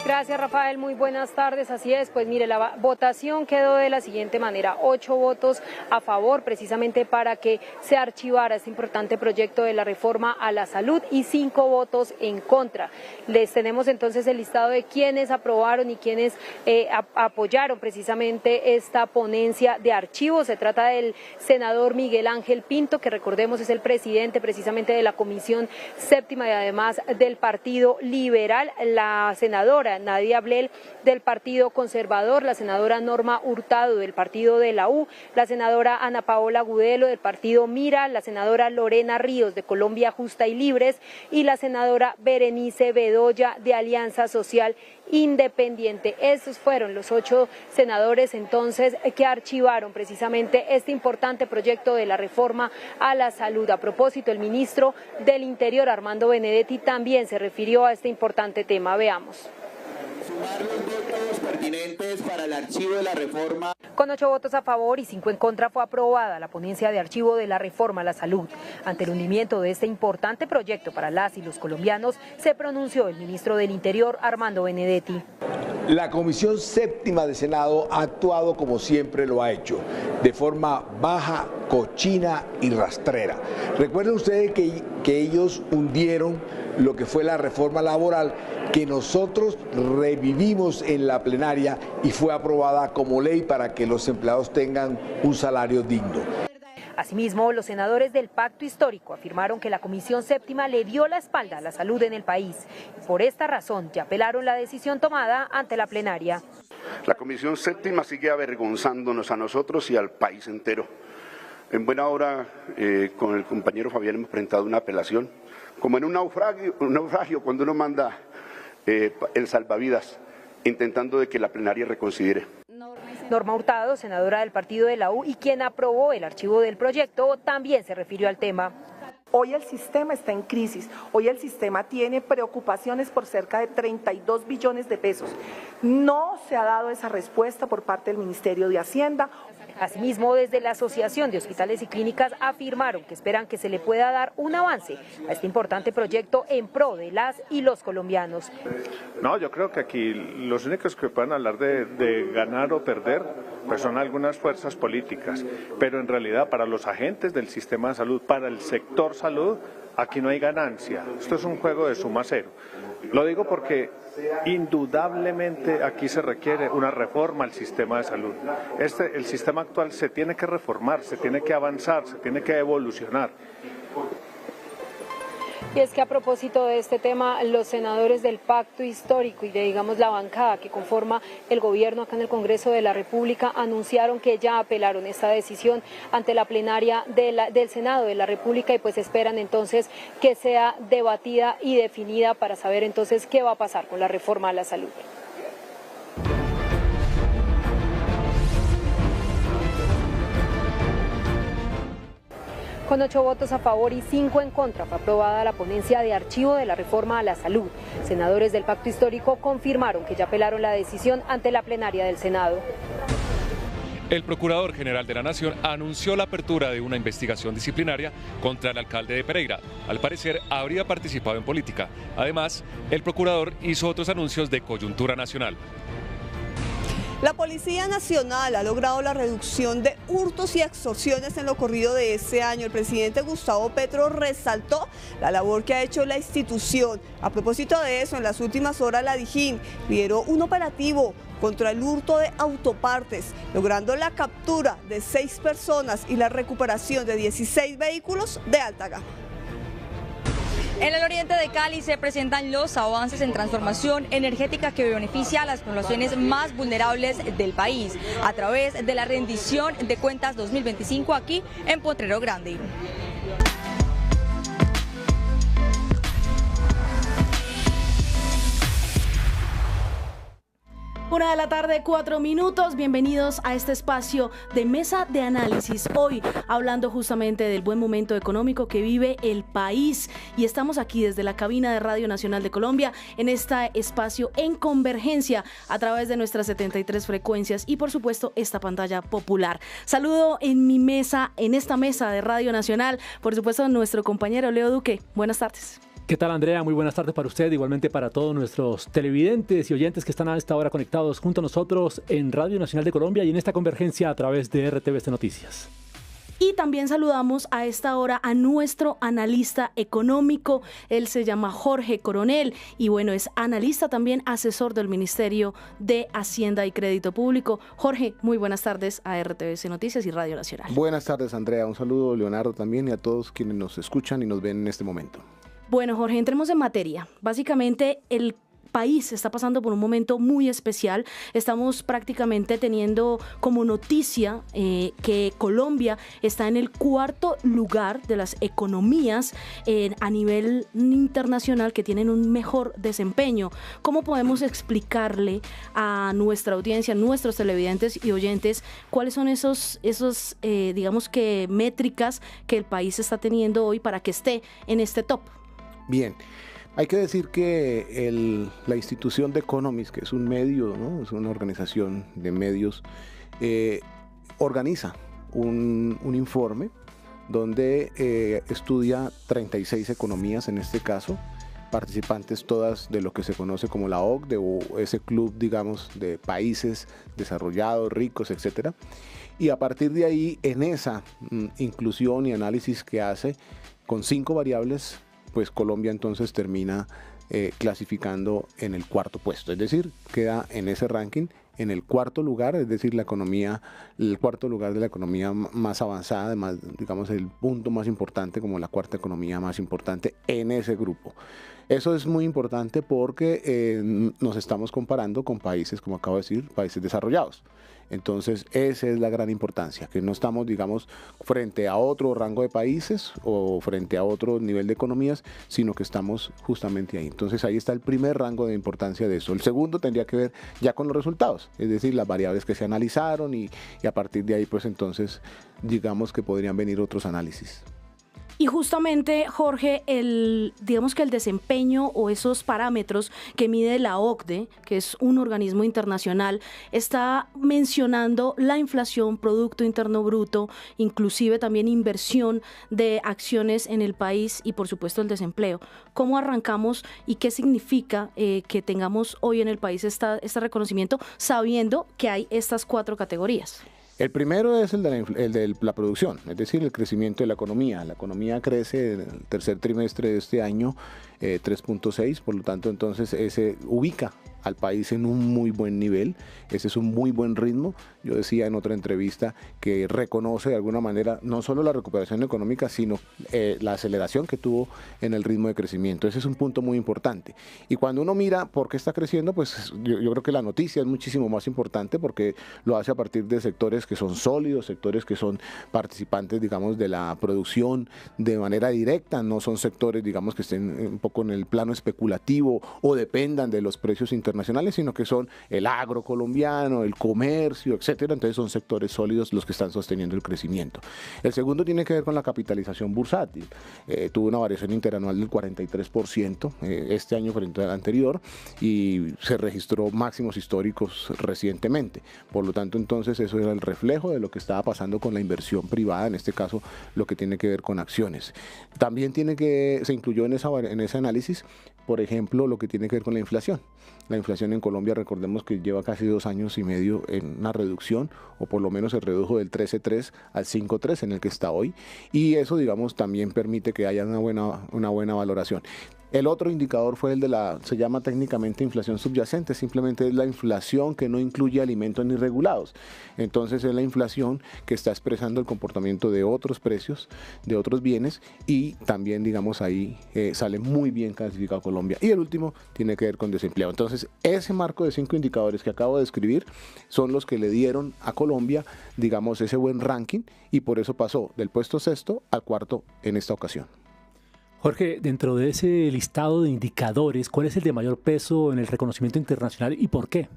Speaker 14: Gracias, Rafael. Muy buenas tardes. Así es, pues mire, la votación quedó de la siguiente manera: 8 votos a favor, precisamente para que se archivara este importante proyecto de la reforma a la salud, y 5 votos en contra. Les tenemos entonces el listado de quienes aprobaron y quienes apoyaron precisamente esta ponencia de archivo. Se trata del senador Miguel Ángel Pinto, que recordemos es el presidente precisamente de la Comisión Séptima y además del Partido Liberal, la senadora Nadia Blel del Partido Conservador, la senadora Norma Hurtado del Partido de la U, la senadora Ana Paola Gudelo del Partido Mira, la senadora Lorena Ríos de Colombia Justa y Libres y la senadora Berenice Bedoya de Alianza Social Independiente. Estos fueron los 8 senadores entonces que archivaron precisamente este importante proyecto de la reforma a la salud. A propósito, el ministro del Interior, Armando Benedetti, también se refirió a este importante tema. Veamos.
Speaker 17: Sumar los votos pertinentes para el archivo de la reforma.
Speaker 14: Con 8 votos a favor y 5 en contra fue aprobada la ponencia de archivo de la reforma a la salud. Ante el hundimiento de este importante proyecto para las y los colombianos, se pronunció el ministro del Interior, Armando Benedetti.
Speaker 18: La Comisión Séptima del Senado ha actuado como siempre lo ha hecho, de forma baja, cochina y rastrera. Recuerden ustedes que ellos hundieron lo que fue la reforma laboral, que nosotros revivimos en la plenaria y fue aprobada como ley para que los empleados tengan un salario digno.
Speaker 14: Asimismo, los senadores del Pacto Histórico afirmaron que la Comisión Séptima le dio la espalda a la salud en el país. Por esta razón, ya apelaron la decisión tomada ante la plenaria.
Speaker 19: La Comisión Séptima sigue avergonzándonos a nosotros y al país entero. En buena hora, con el compañero Fabián hemos presentado una apelación, como en un naufragio cuando uno manda el salvavidas, intentando de que la plenaria reconsidere.
Speaker 14: Norma Hurtado, senadora del Partido de la U y quien aprobó el archivo del proyecto, también se refirió al tema.
Speaker 15: Hoy el sistema está en crisis, hoy el sistema tiene preocupaciones por cerca de 32 billones de pesos. No se ha dado esa respuesta por parte del Ministerio de Hacienda.
Speaker 14: Asimismo, desde la Asociación de Hospitales y Clínicas afirmaron que esperan que se le pueda dar un avance a este importante proyecto en pro de las y los colombianos.
Speaker 16: No, yo creo que aquí los únicos que pueden hablar de ganar o perder pues son algunas fuerzas políticas, pero en realidad para los agentes del sistema de salud, para el sector salud, aquí no hay ganancia. Esto es un juego de suma cero. Lo digo porque indudablemente aquí se requiere una reforma al sistema de salud. El sistema actual se tiene que reformar, se tiene que avanzar, se tiene que evolucionar.
Speaker 14: Y es que a propósito de este tema, los senadores del Pacto Histórico y de, digamos, la bancada que conforma el gobierno acá en el Congreso de la República anunciaron que ya apelaron esta decisión ante la plenaria del Senado de la República y pues esperan entonces que sea debatida y definida para saber entonces qué va a pasar con la reforma a la salud. Con 8 votos a favor y 5 en contra fue aprobada la ponencia de archivo de la reforma a la salud. Senadores del Pacto Histórico confirmaron que ya apelaron la decisión ante la plenaria del Senado.
Speaker 24: El Procurador General de la Nación anunció la apertura de una investigación disciplinaria contra el alcalde de Pereira. Al parecer, habría participado en política. Además, el Procurador hizo otros anuncios de coyuntura nacional.
Speaker 1: La Policía Nacional ha logrado la reducción de hurtos y extorsiones en lo corrido de este año. El presidente Gustavo Petro resaltó la labor que ha hecho la institución. A propósito de eso, en las últimas horas la DIJÍN lideró un operativo contra el hurto de autopartes, logrando la captura de 6 personas y la recuperación de 16 vehículos de alta gama.
Speaker 20: En el oriente de Cali se presentan los avances en transformación energética que beneficia a las poblaciones más vulnerables del país a través de la rendición de cuentas 2025 aquí en Potrero Grande.
Speaker 12: 1 de la tarde, 4 minutos. Bienvenidos a este espacio de mesa de análisis. Hoy hablando justamente del buen momento económico que vive el país. Y estamos aquí desde la cabina de Radio Nacional de Colombia en este espacio en convergencia a través de nuestras 73 frecuencias y por supuesto esta pantalla popular. Saludo en esta mesa de Radio Nacional, por supuesto a nuestro compañero Leo Duque. Buenas tardes.
Speaker 21: ¿Qué tal, Andrea? Muy buenas tardes para usted, igualmente para todos nuestros televidentes y oyentes que están a esta hora conectados junto a nosotros en Radio Nacional de Colombia y en esta convergencia a través de RTVC Noticias.
Speaker 12: Y también saludamos a esta hora a nuestro analista económico. Él se llama Jorge Coronel y bueno, es analista también, asesor del Ministerio de Hacienda y Crédito Público. Jorge, muy buenas tardes a RTVC Noticias y Radio Nacional.
Speaker 22: Buenas tardes, Andrea. Un saludo, Leonardo, también y a todos quienes nos escuchan y nos ven en este momento.
Speaker 12: Bueno, Jorge, entremos en materia. Básicamente, el país está pasando por un momento muy especial. Estamos prácticamente teniendo como noticia que Colombia está en el 4º lugar de las economías a nivel internacional que tienen un mejor desempeño. ¿Cómo podemos explicarle a nuestra audiencia, a nuestros televidentes y oyentes, cuáles son esos digamos que métricas que el país está teniendo hoy para que esté en este top?
Speaker 22: Bien, hay que decir que la institución de Economist, que es un medio, ¿no? Es una organización de medios, organiza un informe donde estudia 36 economías en este caso, participantes todas de lo que se conoce como la OCDE o ese club, digamos, de países desarrollados, ricos, etcétera. Y a partir de ahí, en esa inclusión y análisis que hace con 5 variables, pues Colombia entonces termina clasificando en el 4º puesto, es decir, queda en ese ranking en el 4º lugar, es decir, el 4º lugar de la economía más avanzada, digamos el punto más importante como la 4ª economía más importante en ese grupo. Eso es muy importante porque nos estamos comparando con países, como acabo de decir, países desarrollados. Entonces, esa es la gran importancia, que no estamos, digamos, frente a otro rango de países o frente a otro nivel de economías, sino que estamos justamente ahí. Entonces, ahí está el primer rango de importancia de eso. El segundo tendría que ver ya con los resultados, es decir, las variables que se analizaron y a partir de ahí, pues entonces, digamos que podrían venir otros análisis.
Speaker 12: Y justamente, Jorge, digamos que el desempeño o esos parámetros que mide la OCDE, que es un organismo internacional, está mencionando la inflación, Producto Interno Bruto, inclusive también inversión de acciones en el país y, por supuesto, el desempleo. ¿Cómo arrancamos y qué significa que tengamos hoy en el país este reconocimiento, sabiendo que hay estas 4 categorías?
Speaker 22: El primero es el de la producción, es decir, el crecimiento de la economía. La economía crece en el tercer trimestre de este año 3.6, por lo tanto, entonces ese ubica al país en un muy buen nivel. Ese es un muy buen ritmo. Yo decía en otra entrevista que reconoce de alguna manera no solo la recuperación económica, sino la aceleración que tuvo en el ritmo de crecimiento. Ese es un punto muy importante. Y cuando uno mira por qué está creciendo, pues yo creo que la noticia es muchísimo más importante porque lo hace a partir de sectores que son sólidos, sectores que son participantes, digamos, de la producción de manera directa, no son sectores, digamos, que estén un poco en el plano especulativo o dependan de los precios internacionales, sino que son el agro colombiano, el comercio, etcétera. Entonces son sectores sólidos los que están sosteniendo el crecimiento. El segundo tiene que ver con la capitalización bursátil. Tuvo una variación interanual del 43% este año frente al anterior y se registró máximos históricos recientemente. Por lo tanto, entonces eso era el reflejo de lo que estaba pasando con la inversión privada, en este caso lo que tiene que ver con acciones. También se incluyó en ese análisis, por ejemplo, lo que tiene que ver con la inflación. La inflación en Colombia, recordemos que lleva casi 2 años y medio en una reducción, o por lo menos se redujo del 13.3 al 5.3 en el que está hoy, y eso, digamos, también permite que haya una buena valoración. El otro indicador fue el de se llama técnicamente inflación subyacente, simplemente es la inflación que no incluye alimentos ni regulados. Entonces es la inflación que está expresando el comportamiento de otros precios, de otros bienes, y también, digamos, ahí sale muy bien clasificado Colombia. Y el último tiene que ver con desempleo. Entonces ese marco de 5 indicadores que acabo de describir son los que le dieron a Colombia, digamos, ese buen ranking, y por eso pasó del puesto 6º al 4º en esta ocasión.
Speaker 21: Jorge, dentro de ese listado de indicadores, ¿cuál es el de mayor peso en el reconocimiento internacional y por qué?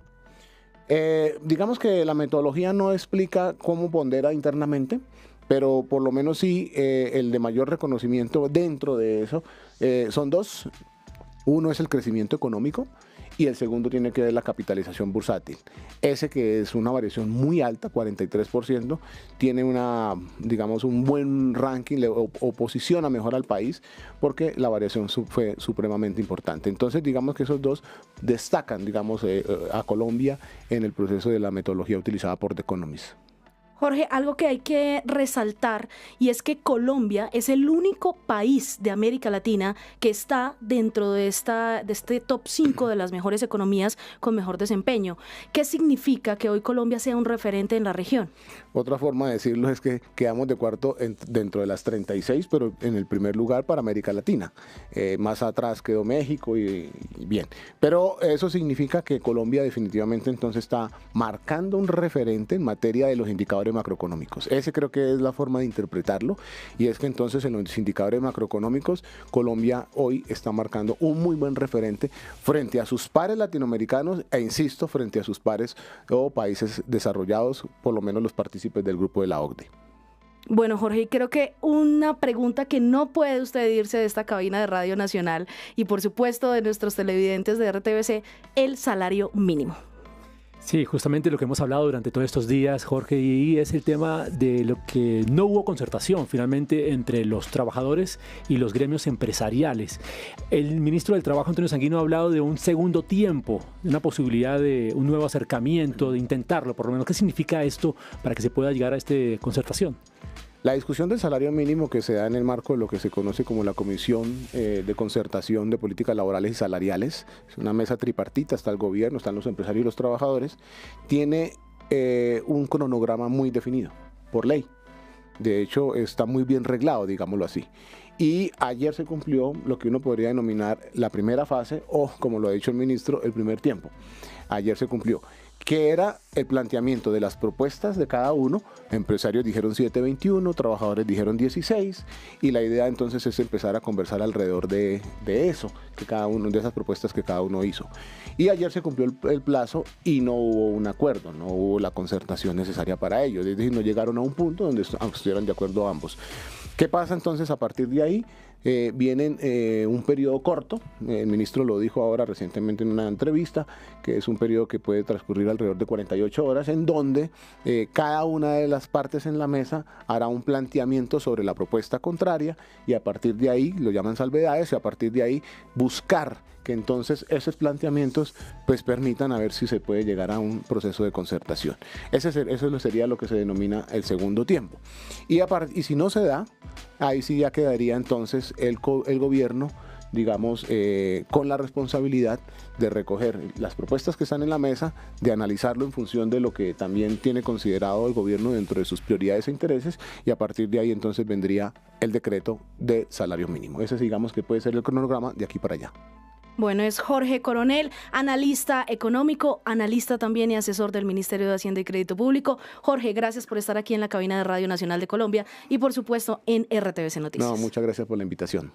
Speaker 22: Digamos que la metodología no explica cómo pondera internamente, pero por lo menos sí el de mayor reconocimiento dentro de eso son 2. Uno es el crecimiento económico y el segundo tiene que ver la capitalización bursátil. Ese, que es una variación muy alta, 43%, tiene digamos, un buen ranking o posiciona mejor al país porque la variación fue supremamente importante. Entonces, digamos que esos 2 destacan, digamos, a Colombia en el proceso de la metodología utilizada por The Economist.
Speaker 12: Jorge, algo que hay que resaltar, y es que Colombia es el único país de América Latina que está dentro de este top 5 de las mejores economías con mejor desempeño. ¿Qué significa que hoy Colombia sea un referente en la región?
Speaker 22: Otra forma de decirlo es que quedamos de cuarto dentro de las 36, pero en el primer lugar para América Latina. Más atrás quedó México y bien. Pero eso significa que Colombia definitivamente entonces está marcando un referente en materia de los indicadores macroeconómicos. Ese creo que es la forma de interpretarlo, y es que entonces en los indicadores macroeconómicos Colombia hoy está marcando un muy buen referente frente a sus pares latinoamericanos e, insisto, frente a sus pares o países desarrollados, por lo menos los partícipes del grupo de la OCDE.
Speaker 12: Bueno, Jorge, creo que una pregunta que no puede usted irse de esta cabina de Radio Nacional y por supuesto de nuestros televidentes de RTBC, el salario mínimo.
Speaker 21: Sí, justamente lo que hemos hablado durante todos estos días, Jorge, y es el tema de lo que no hubo concertación finalmente entre los trabajadores y los gremios empresariales. El ministro del Trabajo, Antonio Sanguino, ha hablado de un segundo tiempo, de una posibilidad de un nuevo acercamiento, de intentarlo, por lo menos. ¿Qué significa esto para que se pueda llegar a esta concertación?
Speaker 22: La discusión del salario mínimo, que se da en el marco de lo que se conoce como la Comisión de Concertación de Políticas Laborales y Salariales, es una mesa tripartita, está el gobierno, están los empresarios y los trabajadores, tiene un cronograma muy definido por ley. De hecho, está muy bien reglado, digámoslo así. Y ayer se cumplió lo que uno podría denominar la primera fase, o como lo ha dicho el ministro, el primer tiempo. Ayer se cumplió, que era el planteamiento de las propuestas de cada uno. Empresarios dijeron 7.21, trabajadores dijeron 16, y la idea entonces es empezar a conversar alrededor de eso, que cada uno de esas propuestas que cada uno hizo. Y ayer se cumplió el plazo y no hubo un acuerdo, no hubo la concertación necesaria para ello, es decir, no llegaron a un punto donde estuvieran de acuerdo ambos. ¿Qué pasa entonces a partir de ahí? Viene un periodo corto, el ministro lo dijo ahora recientemente en una entrevista, que es un periodo que puede transcurrir alrededor de 48 horas, en donde cada una de las partes en la mesa hará un planteamiento sobre la propuesta contraria y a partir de ahí, lo llaman salvedades, y a partir de ahí buscar que entonces esos planteamientos pues permitan a ver si se puede llegar a un proceso de concertación. Eso sería lo que se denomina el segundo tiempo. Y si no se da, ahí sí ya quedaría entonces el gobierno, digamos, con la responsabilidad de recoger las propuestas que están en la mesa, de analizarlo en función de lo que también tiene considerado el gobierno dentro de sus prioridades e intereses, y a partir de ahí entonces vendría el decreto de salario mínimo. Ese digamos que puede ser el cronograma de aquí para allá.
Speaker 12: Bueno, es Jorge Coronel, analista económico, analista también y asesor del Ministerio de Hacienda y Crédito Público. Jorge, gracias por estar aquí en la cabina de Radio Nacional de Colombia y por supuesto en RTVC Noticias.
Speaker 22: No, muchas gracias por la invitación.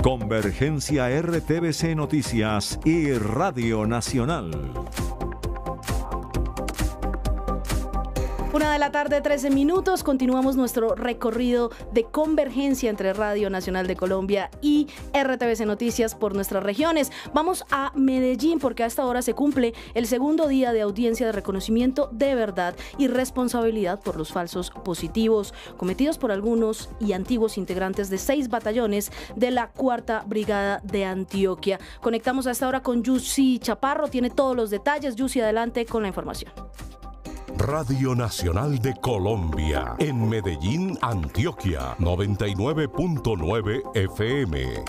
Speaker 2: Convergencia RTVC Noticias y Radio Nacional.
Speaker 12: 1:13 p.m. Continuamos nuestro recorrido de convergencia entre Radio Nacional de Colombia y RTVC Noticias por nuestras regiones. Vamos a Medellín porque a esta hora se cumple el segundo día de audiencia de reconocimiento de verdad y responsabilidad por los falsos positivos cometidos por algunos y antiguos integrantes de 6 batallones de la 4ª Brigada de Antioquia. Conectamos a esta hora con Yusi Chaparro, tiene todos los detalles. Yusi, adelante con la información.
Speaker 6: Radio Nacional de Colombia, en Medellín, Antioquia, 99.9 FM.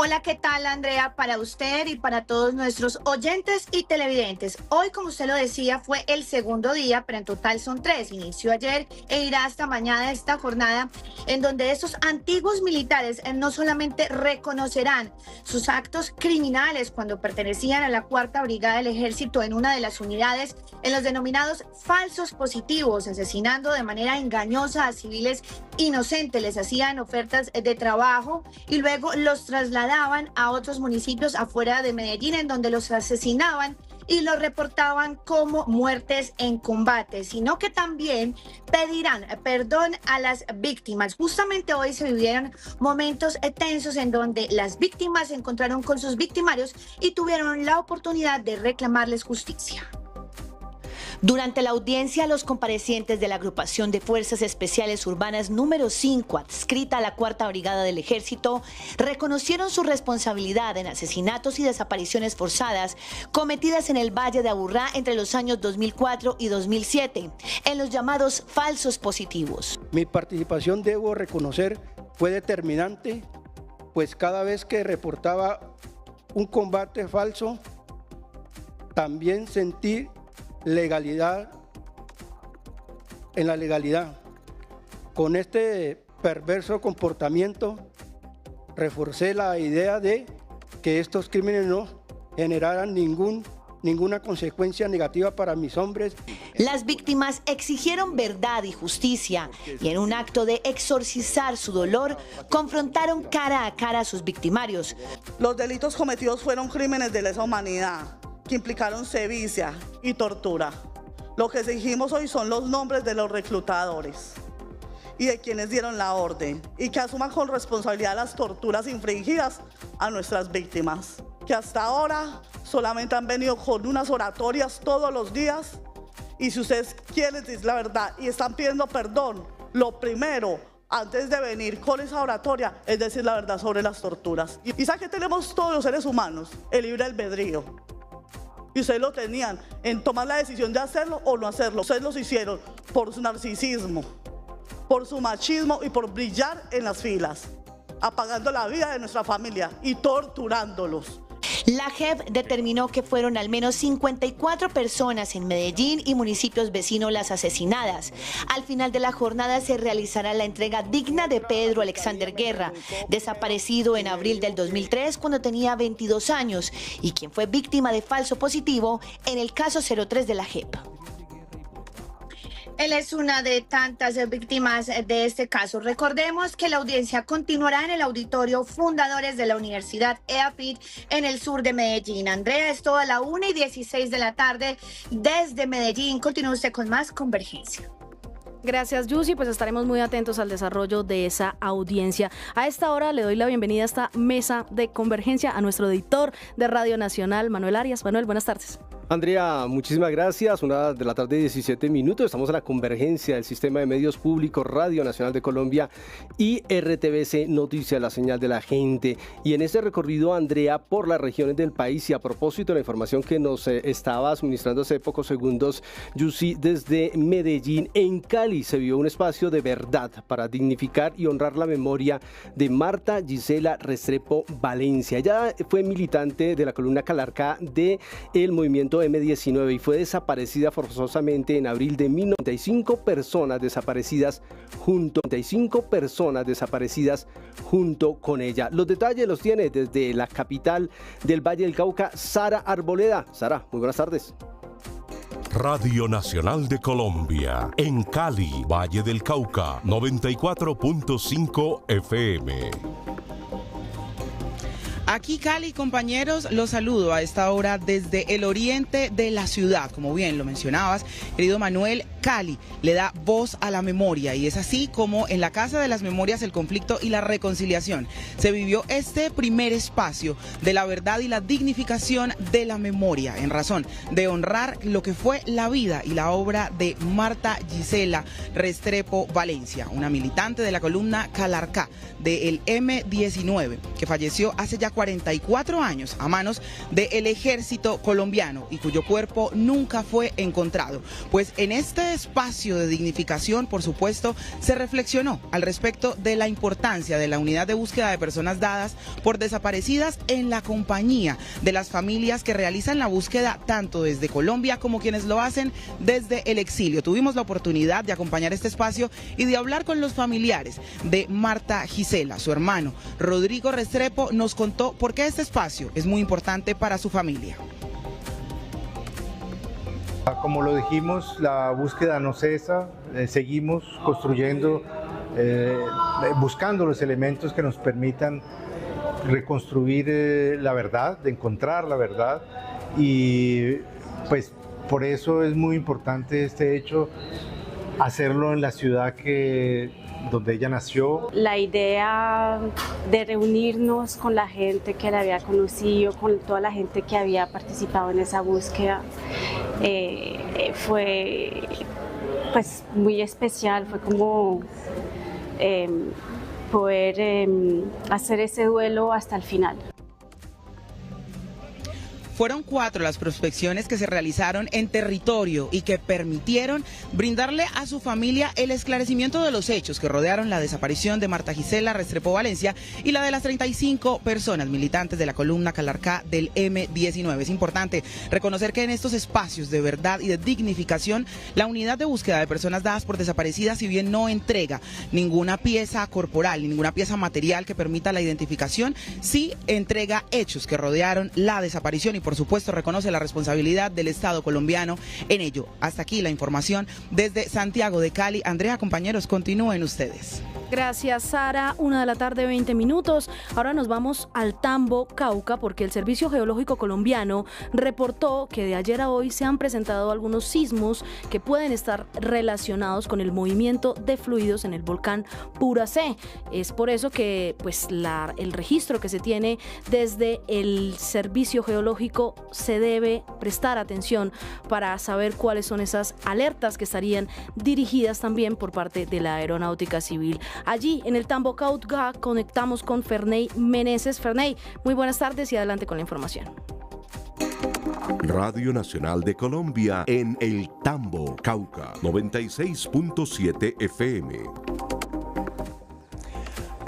Speaker 7: Hola, ¿qué tal, Andrea? Para usted y para todos nuestros oyentes y televidentes. Hoy, como usted lo decía, fue el segundo día, pero en total son 3. Inició ayer e irá hasta mañana esta jornada, en donde estos antiguos militares no solamente reconocerán sus actos criminales cuando pertenecían a la 4ª Brigada del Ejército en una de las unidades, en los denominados falsos positivos, asesinando de manera engañosa a civiles inocentes, les hacían ofertas de trabajo y luego los trasladaban a otros municipios afuera de Medellín, en donde los asesinaban y los reportaban como muertes en combate, sino que también pedirán perdón a las víctimas. Justamente hoy se vivieron momentos tensos en donde las víctimas se encontraron con sus victimarios y tuvieron la oportunidad de reclamarles justicia.
Speaker 8: Durante la audiencia, los comparecientes de la Agrupación de Fuerzas Especiales Urbanas número 5, adscrita a la 4ª Brigada del Ejército, reconocieron su responsabilidad en asesinatos y desapariciones forzadas cometidas en el Valle de Aburrá entre los años 2004 y 2007, en los llamados falsos positivos.
Speaker 23: Mi participación, debo reconocer, fue determinante, pues cada vez que reportaba un combate falso, también sentí legalidad en la legalidad. Con este perverso comportamiento reforcé la idea de que estos crímenes no generaran ninguna consecuencia negativa para mis hombres.
Speaker 8: Las víctimas exigieron verdad y justicia y en un acto de exorcizar su dolor confrontaron cara a cara a sus victimarios.
Speaker 26: Los delitos cometidos fueron crímenes de lesa humanidad que implicaron sevicia y tortura. Lo que exigimos hoy son los nombres de los reclutadores y de quienes dieron la orden y que asuman con responsabilidad las torturas infringidas a nuestras víctimas, que hasta ahora solamente han venido con unas oratorias todos los días, y si ustedes quieren decir la verdad y están pidiendo perdón, lo primero antes de venir con esa oratoria es decir la verdad sobre las torturas. Y saben que tenemos todos los seres humanos el libre albedrío. Y ustedes lo tenían en tomar la decisión de hacerlo o no hacerlo. Ustedes los hicieron por su narcisismo, por su machismo y por brillar en las filas, apagando la vida de nuestra familia y torturándolos.
Speaker 8: La JEP determinó que fueron al menos 54 personas en Medellín y municipios vecinos las asesinadas. Al final de la jornada se realizará la entrega digna de Pedro Alexander Guerra, desaparecido en abril del 2003 cuando tenía 22 años y quien fue víctima de falso positivo en el caso 03 de la JEP.
Speaker 7: Él es una de tantas víctimas de este caso. Recordemos que la audiencia continuará en el auditorio Fundadores de la Universidad EAPID en el sur de Medellín. Andrea, es toda la 1:16 de la tarde desde Medellín. Continúe usted con más Convergencia.
Speaker 12: Gracias, Yusi, pues estaremos muy atentos al desarrollo de esa audiencia. A esta hora le doy la bienvenida a esta mesa de Convergencia a nuestro editor de Radio Nacional, Manuel Arias. Manuel, buenas tardes.
Speaker 5: Andrea, muchísimas gracias. 1:17 p.m. Estamos en la convergencia del sistema de medios públicos Radio Nacional de Colombia y RTBC Noticias, la señal de la gente. Y en este recorrido, Andrea, por las regiones del país, y a propósito de la información que nos estaba suministrando hace pocos segundos, Yusi, desde Medellín, en Cali se vio un espacio de verdad para dignificar y honrar la memoria de Marta Gisela Restrepo Valencia. Ella fue militante de la columna Calarcá del movimiento M19 y fue desaparecida forzosamente en abril de 1995 personas desaparecidas junto con ella. Los detalles los tiene desde la capital del Valle del Cauca, Sara Arboleda. Sara, muy buenas tardes.
Speaker 6: Radio Nacional de Colombia, en Cali, Valle del Cauca, 94.5 FM.
Speaker 9: Aquí Cali, compañeros, los saludo a esta hora desde el oriente de la ciudad. Como bien lo mencionabas, querido Manuel, Cali le da voz a la memoria y es así como en la Casa de las Memorias, el Conflicto y la Reconciliación se vivió este primer espacio de la verdad y la dignificación de la memoria en razón de honrar lo que fue la vida y la obra de Marta Gisela Restrepo Valencia, una militante de la columna Calarcá del M19 que falleció hace ya 44 años a manos del ejército colombiano y cuyo cuerpo nunca fue encontrado. Pues en este espacio de dignificación, por supuesto, se reflexionó al respecto de la importancia de la unidad de búsqueda de personas dadas por desaparecidas en la compañía de las familias que realizan la búsqueda tanto desde Colombia como quienes lo hacen desde el exilio. Tuvimos la oportunidad de acompañar este espacio y de hablar con los familiares de Marta Gisela. Su hermano Rodrigo Restrepo nos contó por qué este espacio es muy importante para su familia.
Speaker 10: Como lo dijimos, la búsqueda no cesa, seguimos construyendo, buscando los elementos que nos permitan reconstruir la verdad, de encontrar la verdad, y pues por eso es muy importante este hecho, hacerlo en la ciudad donde ella nació.
Speaker 11: La idea de reunirnos con la gente que la había conocido, con toda la gente que había participado en esa búsqueda, fue pues muy especial, fue como poder hacer ese duelo hasta el final.
Speaker 9: Fueron 4 las prospecciones que se realizaron en territorio y que permitieron brindarle a su familia el esclarecimiento de los hechos que rodearon la desaparición de Marta Gisela Restrepo Valencia y la de las 35 personas militantes de la columna Calarcá del M19. Es importante reconocer que en estos espacios de verdad y de dignificación, la unidad de búsqueda de personas dadas por desaparecidas, si bien no entrega ninguna pieza corporal, ninguna pieza material que permita la identificación, sí entrega hechos que rodearon la desaparición y por supuesto reconoce la responsabilidad del Estado colombiano en ello. Hasta aquí la información desde Santiago de Cali. Andrea, compañeros, continúen ustedes.
Speaker 12: Gracias, Sara. 1:20 p.m. Ahora nos vamos al Tambo, Cauca, porque el Servicio Geológico Colombiano reportó que de ayer a hoy se han presentado algunos sismos que pueden estar relacionados con el movimiento de fluidos en el volcán Puracé. Es por eso que pues el registro que se tiene desde el Servicio Geológico se debe prestar atención para saber cuáles son esas alertas que estarían dirigidas también por parte de la Aeronáutica Civil. Allí en el Tambo, Cauca, conectamos con Ferney Meneses. Ferney, muy buenas tardes y adelante con la información.
Speaker 6: Radio Nacional de Colombia en el Tambo, Cauca, 96.7 FM.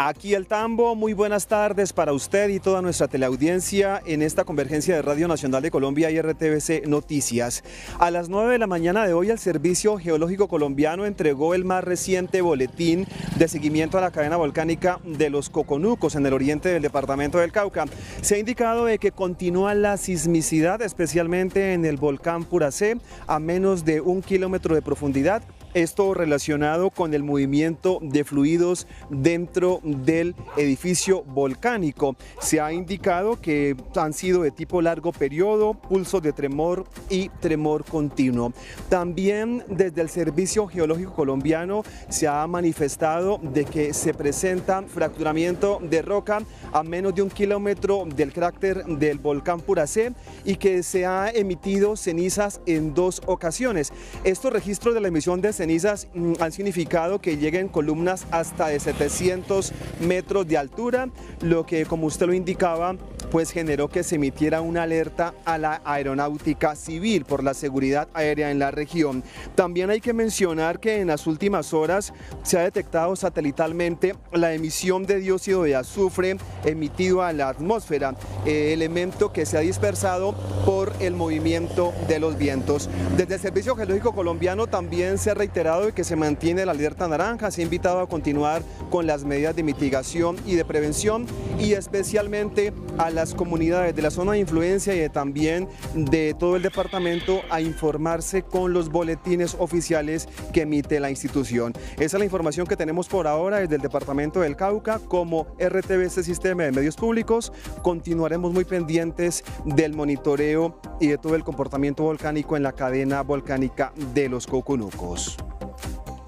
Speaker 13: Aquí el Tambo, muy buenas tardes para usted y toda nuestra teleaudiencia en esta convergencia de Radio Nacional de Colombia y RTBC Noticias. A las 9 de la mañana de hoy el Servicio Geológico Colombiano entregó el más reciente boletín de seguimiento a la cadena volcánica de los Coconucos en el oriente del departamento del Cauca. Se ha indicado de que continúa la sismicidad, especialmente en el volcán Puracé, a menos de 1 kilómetro de profundidad, esto relacionado con el movimiento de fluidos dentro del edificio volcánico. Se ha indicado que han sido de tipo largo periodo, pulsos de tremor y tremor continuo. También desde el Servicio Geológico Colombiano se ha manifestado de que se presenta fracturamiento de roca a menos de 1 kilómetro del cráter del volcán Puracé y que se ha emitido cenizas en 2 ocasiones. Estos registros de la emisión de cenizas han significado que lleguen columnas hasta de 700 metros de altura, lo que, como usted lo indicaba, pues generó que se emitiera una alerta a la aeronáutica civil por la seguridad aérea en la región. También hay que mencionar que en las últimas horas se ha detectado satelitalmente la emisión de dióxido de azufre emitido a la atmósfera, elemento que se ha dispersado por el movimiento de los vientos. Desde el Servicio Geológico Colombiano también se ha reiterado que se mantiene la alerta naranja, se ha invitado a continuar con las medidas de mitigación y de prevención, y especialmente a las comunidades de la zona de influencia y también de todo el departamento a informarse con los boletines oficiales que emite la institución. Esa es la información que tenemos por ahora desde el departamento del Cauca. Como RTVC Sistema de Medios Públicos, continuaremos muy pendientes del monitoreo y de todo el comportamiento volcánico en la cadena volcánica de los Cocunucos.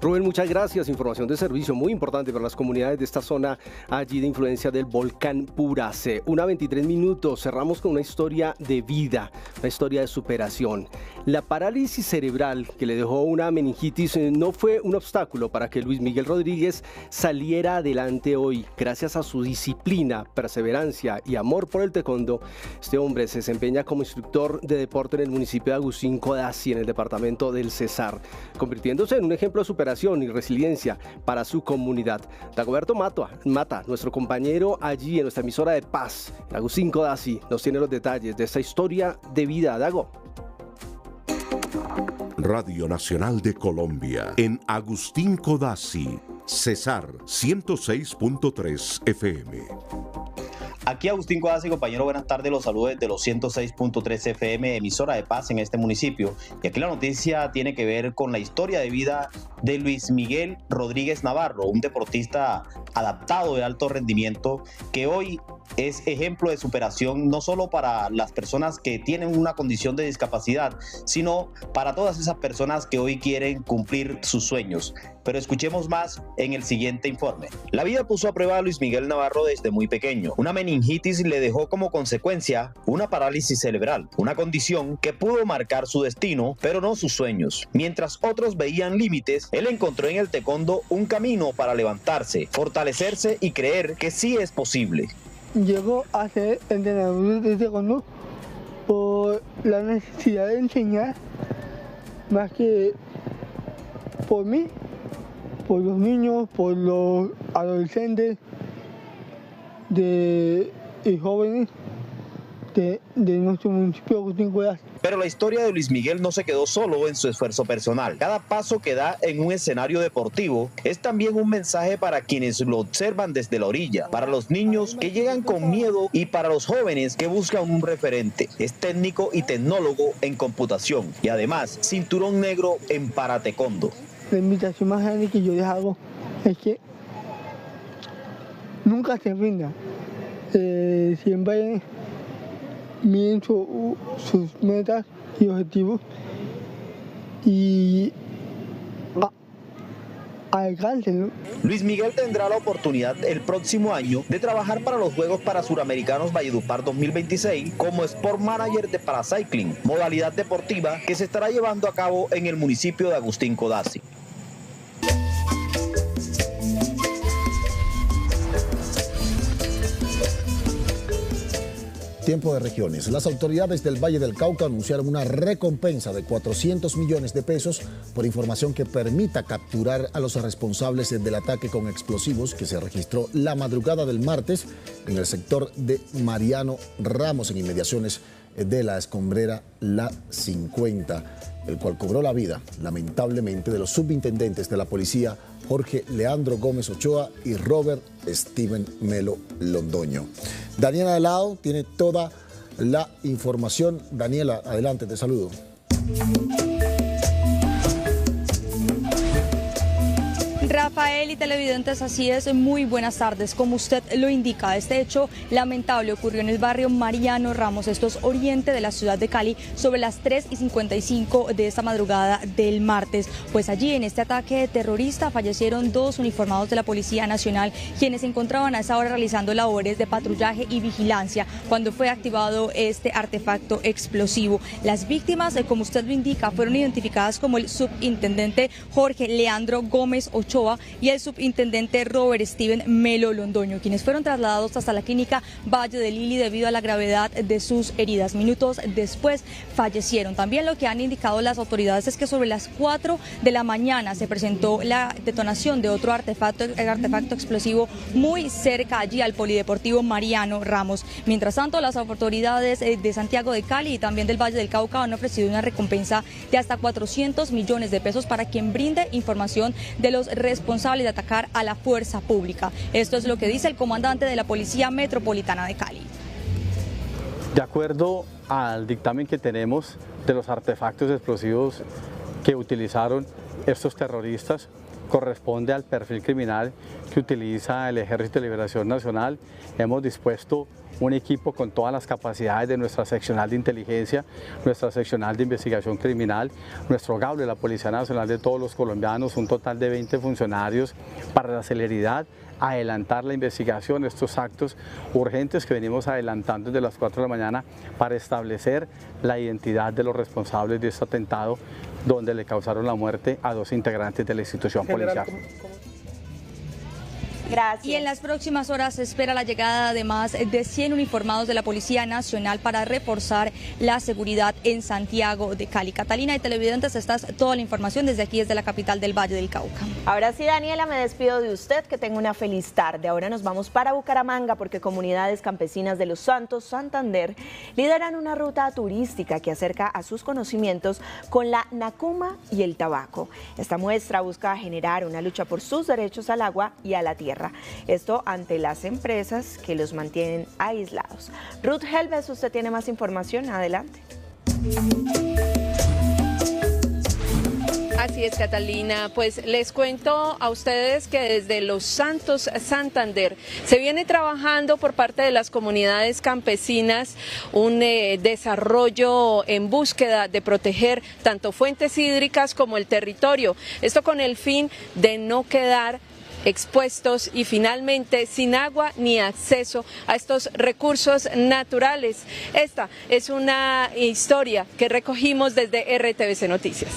Speaker 5: Rubén, muchas gracias. Información de servicio muy importante para las comunidades de esta zona allí de influencia del volcán Puracé. 1:23 minutos. Cerramos con una historia de vida, una historia de superación. La parálisis cerebral que le dejó una meningitis no fue un obstáculo para que Luis Miguel Rodríguez saliera adelante hoy. Gracias a su disciplina, perseverancia y amor por el taekwondo, este hombre se desempeña como instructor de deporte en el municipio de Agustín Codazzi, en el departamento del Cesar, convirtiéndose en un ejemplo de superación y resiliencia para su comunidad. Dagoberto Mata, nuestro compañero allí en nuestra emisora de Paz, en Agustín Codazzi, nos tiene los detalles de esta historia de vida. Dago.
Speaker 6: Radio Nacional de Colombia, en Agustín Codazzi, Cesar 106.3 FM.
Speaker 3: Aquí Agustín Codazzi, compañero, buenas tardes, los saludos desde los 106.3 FM, emisora de Paz en este municipio. Y aquí la noticia tiene que ver con la historia de vida de Luis Miguel Rodríguez Navarro, un deportista adaptado de alto rendimiento que hoy es ejemplo de superación no solo para las personas que tienen una condición de discapacidad, sino para todas esas personas que hoy quieren cumplir sus sueños. Pero escuchemos más en el siguiente informe. La vida puso a prueba a Luis Miguel Navarro desde muy pequeño. Una meningitis le dejó como consecuencia una parálisis cerebral, una condición que pudo marcar su destino, pero no sus sueños. Mientras otros veían límites, él encontró en el taekwondo un camino para levantarse, fortalecerse y creer que sí es posible.
Speaker 4: Llego a ser entrenador de taekwondo por la necesidad de enseñar, más que por mí, por los niños, por los adolescentes y jóvenes de nuestro municipio de Agustín Codazzi.
Speaker 3: Pero la historia de Luis Miguel no se quedó solo en su esfuerzo personal. Cada paso que da en un escenario deportivo es también un mensaje para quienes lo observan desde la orilla, para los niños que llegan con miedo y para los jóvenes que buscan un referente. Es técnico y tecnólogo en computación y además cinturón negro en para-taekwondo.
Speaker 4: La invitación más grande que yo les hago es que nunca se rindan. Siempre miren sus metas y objetivos y alcáncenlo.
Speaker 3: Luis Miguel tendrá la oportunidad el próximo año de trabajar para los Juegos Parasuramenos Valledupar 2026 como Sport Manager de Paracycling, modalidad deportiva que se estará llevando a cabo en el municipio de Agustín Codazzi.
Speaker 17: Tiempo de regiones. Las autoridades del Valle del Cauca anunciaron una recompensa de 400 millones de pesos por información que permita capturar a los responsables del ataque con explosivos que se registró la madrugada del martes en el sector de Mariano Ramos, en inmediaciones de la escombrera La 50, el cual cobró la vida, lamentablemente, de los subintendentes de la policía Jorge Leandro Gómez Ochoa y Robert Steven Melo Londoño. Daniela Helado tiene toda la información. Daniela, adelante, te saludo.
Speaker 20: Rafael y televidentes, así es, muy buenas tardes. Como usted lo indica, este hecho lamentable ocurrió en el barrio Mariano Ramos, esto es oriente de la ciudad de Cali, sobre las 3:55 de esta madrugada del martes. Pues allí, en este ataque terrorista, fallecieron 2 uniformados de la Policía Nacional, quienes se encontraban a esa hora realizando labores de patrullaje y vigilancia cuando fue activado este artefacto explosivo. Las víctimas, como usted lo indica, fueron identificadas como el subintendente Jorge Leandro Gómez Ochoa y el subintendente Robert Steven Melo Londoño, quienes fueron trasladados hasta la clínica Valle de Lili debido a la gravedad de sus heridas. Minutos después fallecieron. También lo que han indicado las autoridades es que sobre las 4 de la mañana se presentó la detonación de otro artefacto explosivo muy cerca allí al Polideportivo Mariano Ramos. Mientras tanto, las autoridades de Santiago de Cali y también del Valle del Cauca han ofrecido una recompensa de hasta 400 millones de pesos para quien brinde información de los responsables de atacar a la fuerza pública. Esto es lo que dice el comandante de la Policía Metropolitana de Cali.
Speaker 14: De acuerdo al dictamen que tenemos de los artefactos explosivos que utilizaron estos terroristas, corresponde al perfil criminal que utiliza el Ejército de Liberación Nacional. Hemos dispuesto un equipo con todas las capacidades de nuestra seccional de inteligencia, nuestra seccional de investigación criminal, nuestro GAU de la Policía Nacional de todos los colombianos, un total de 20 funcionarios para la celeridad, adelantar la investigación, estos actos urgentes que venimos adelantando desde las 4 de la mañana para establecer la identidad de los responsables de este atentado donde le causaron la muerte a 2 integrantes de la institución policial.
Speaker 20: Gracias. Y en las próximas horas se espera la llegada de más de 100 uniformados de la Policía Nacional para reforzar la seguridad en Santiago de Cali. Catalina y televidentes, esta es toda la información desde aquí, desde la capital del Valle del Cauca.
Speaker 15: Ahora sí, Daniela, me despido de usted, que tenga una feliz tarde. Ahora nos vamos para Bucaramanga porque comunidades campesinas de Los Santos, Santander, lideran una ruta turística que acerca a sus conocimientos con la nacuma y el tabaco. Esta muestra busca generar una lucha por sus derechos al agua y a la tierra. Esto ante las empresas que los mantienen aislados. Ruth Helves, usted tiene más información, adelante.
Speaker 16: Así es, Catalina, pues les cuento a ustedes que desde Los Santos, Santander, se viene trabajando por parte de las comunidades campesinas un desarrollo en búsqueda de proteger tanto fuentes hídricas como el territorio. Esto con el fin de no quedar expuestos y finalmente sin agua ni acceso a estos recursos naturales. Esta es una historia que recogimos desde RTVC Noticias.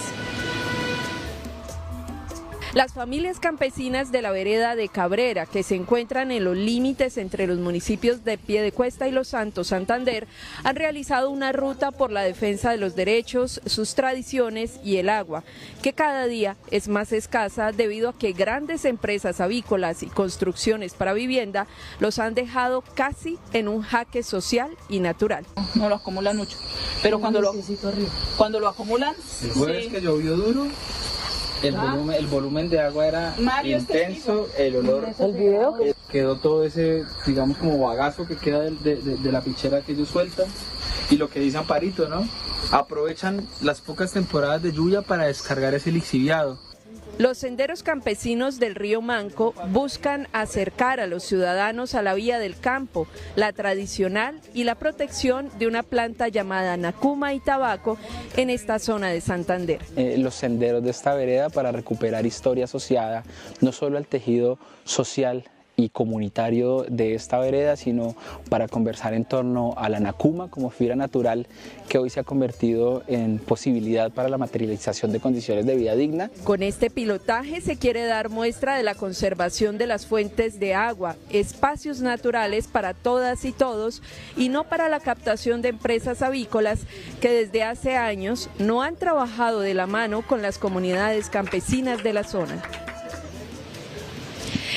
Speaker 16: Las familias campesinas de la vereda de Cabrera, que se encuentran en los límites entre los municipios de Piedecuesta y Los Santos, Santander, han realizado una ruta por la defensa de los derechos, sus tradiciones y el agua, que cada día es más escasa debido a que grandes empresas avícolas y construcciones para vivienda los han dejado casi en un jaque social y natural.
Speaker 18: No lo acumulan mucho, pero cuando lo acumulan...
Speaker 19: El jueves que llovió duro, el volumen de agua era intenso, el olor, quedó todo ese, digamos, como bagazo que queda de la pichera que ellos sueltan. Y lo que dice Amparito, ¿no? Aprovechan las pocas temporadas de lluvia para descargar ese lixiviado.
Speaker 16: Los senderos campesinos del río Manco buscan acercar a los ciudadanos a la vía del campo, la tradicional y la protección de una planta llamada nacuma y tabaco en esta zona de Santander.
Speaker 25: Los senderos de esta vereda para recuperar historia asociada no solo al tejido social y comunitario de esta vereda, sino para conversar en torno a la nacuma como fibra natural que hoy se ha convertido en posibilidad para la materialización de condiciones de vida digna.
Speaker 16: Con este pilotaje se quiere dar muestra de la conservación de las fuentes de agua, espacios naturales para todas y todos y no para la captación de empresas avícolas que desde hace años no han trabajado de la mano con las comunidades campesinas de la zona.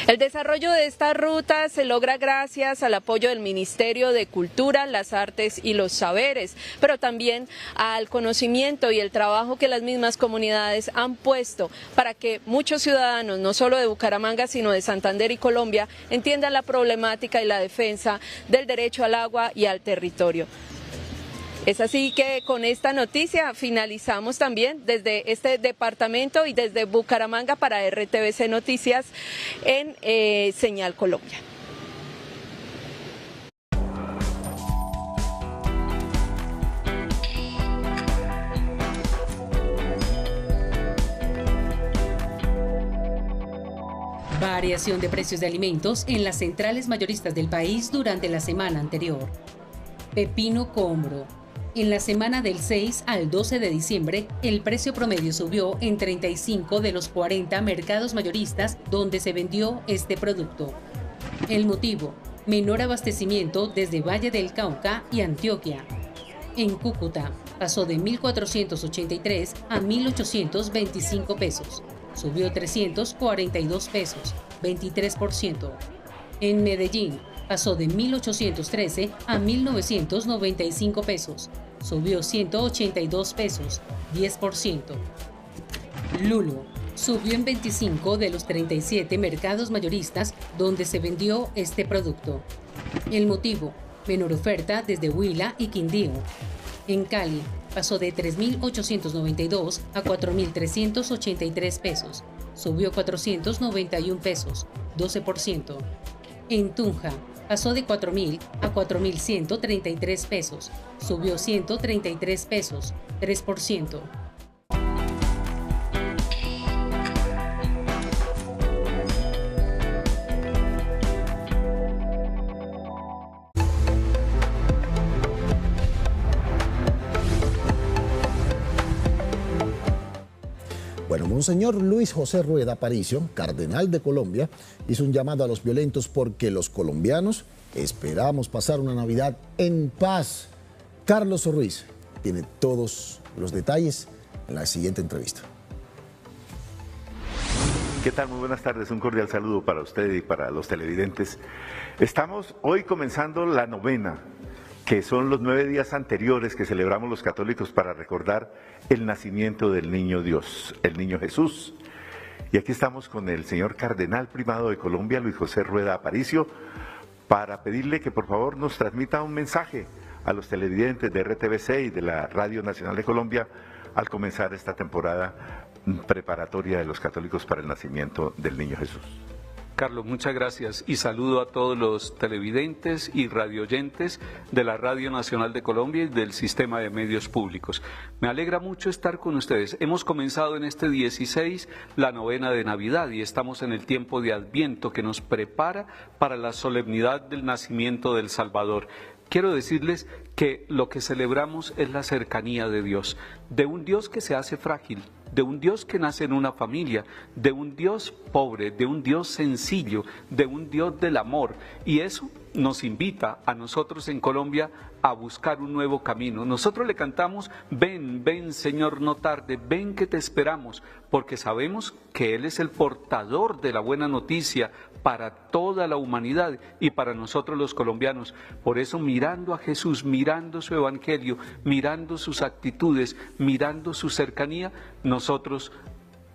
Speaker 16: El desarrollo de esta ruta se logra gracias al apoyo del Ministerio de Cultura, las Artes y los Saberes, pero también al conocimiento y el trabajo que las mismas comunidades han puesto para que muchos ciudadanos, no solo de Bucaramanga, sino de Santander y Colombia, entiendan la problemática y la defensa del derecho al agua y al territorio. Es así que con esta noticia finalizamos también desde este departamento y desde Bucaramanga para RTVC Noticias en Señal Colombia.
Speaker 1: Variación de precios de alimentos en las centrales mayoristas del país durante la semana anterior. Pepino combro. En la semana del 6 al 12 de diciembre, el precio promedio subió en 35 de los 40 mercados mayoristas donde se vendió este producto. El motivo: menor abastecimiento desde Valle del Cauca y Antioquia. En Cúcuta, pasó de 1.483 a 1.825 pesos. Subió 342 pesos, 23%. En Medellín, pasó de 1.813 a 1.995 pesos. Subió 182 pesos, 10%. Lulo subió en 25 de los 37 mercados mayoristas donde se vendió este producto. El motivo: menor oferta desde Huila y Quindío. En Cali, pasó de 3.892 a 4.383 pesos. Subió 491 pesos, 12%. En Tunja, pasó de 4.000 a 4.133 pesos. Subió 133 pesos, 3%.
Speaker 17: Bueno, Monseñor Luis José Rueda Aparicio, cardenal de Colombia, hizo un llamado a los violentos porque los colombianos esperamos pasar una Navidad en paz. Carlos Ruiz tiene todos los detalles en la siguiente entrevista.
Speaker 2: ¿Qué tal? Muy buenas tardes, un cordial saludo para usted y para los televidentes. Estamos hoy comenzando la novena, que son los 9 días anteriores que celebramos los católicos para recordar el nacimiento del niño Dios, el niño Jesús. Y aquí estamos con el señor Cardenal Primado de Colombia, Luis José Rueda Aparicio, para pedirle que por favor nos transmita un mensaje a los televidentes de RTVC y de la Radio Nacional de Colombia al comenzar esta temporada preparatoria de los católicos para el nacimiento del niño Jesús.
Speaker 21: Carlos, muchas gracias y saludo a todos los televidentes y radioyentes de la Radio Nacional de Colombia y del Sistema de Medios Públicos. Me alegra mucho estar con ustedes. Hemos comenzado en este 16 la novena de Navidad y estamos en el tiempo de Adviento que nos prepara para la solemnidad del nacimiento del Salvador. Quiero decirles que lo que celebramos es la cercanía de Dios, de un Dios que se hace frágil, de un Dios que nace en una familia, de un Dios pobre, de un Dios sencillo, de un Dios del amor. Y eso nos invita a nosotros en Colombia a buscar un nuevo camino. Nosotros le cantamos: ven, ven Señor, no tarde, ven que te esperamos, porque sabemos que Él es el portador de la buena noticia para toda la humanidad y para nosotros los colombianos. Por eso, mirando a Jesús, mirando su evangelio, mirando sus actitudes, mirando su cercanía, nosotros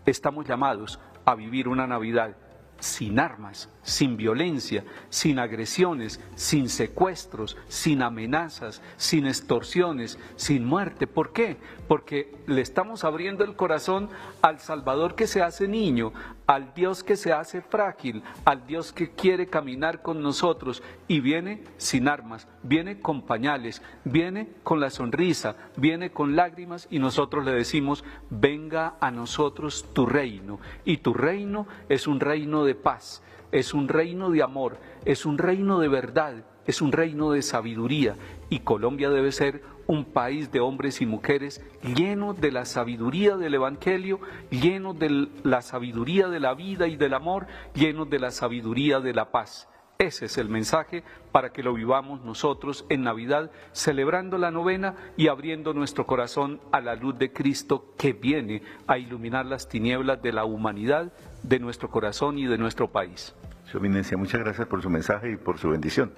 Speaker 21: estamos llamados a vivir una Navidad sin armas, sin violencia, sin agresiones, sin secuestros, sin amenazas, sin extorsiones, sin muerte. ¿Por qué? Porque le estamos abriendo el corazón al Salvador que se hace niño, al Dios que se hace frágil, al Dios que quiere caminar con nosotros y viene sin armas, viene con pañales, viene con la sonrisa, viene con lágrimas y nosotros le decimos: venga a nosotros tu reino. Y tu reino es un reino de paz, es un reino de amor, es un reino de verdad, es un reino de sabiduría. Y Colombia debe ser un país de hombres y mujeres llenos de la sabiduría del Evangelio, llenos de la sabiduría de la vida y del amor, llenos de la sabiduría de la paz. Ese es el mensaje para que lo vivamos nosotros en Navidad, celebrando la novena y abriendo nuestro corazón a la luz de Cristo que viene a iluminar las tinieblas de la humanidad, de nuestro corazón y de nuestro país.
Speaker 2: Su Eminencia, muchas gracias por su mensaje y por su bendición.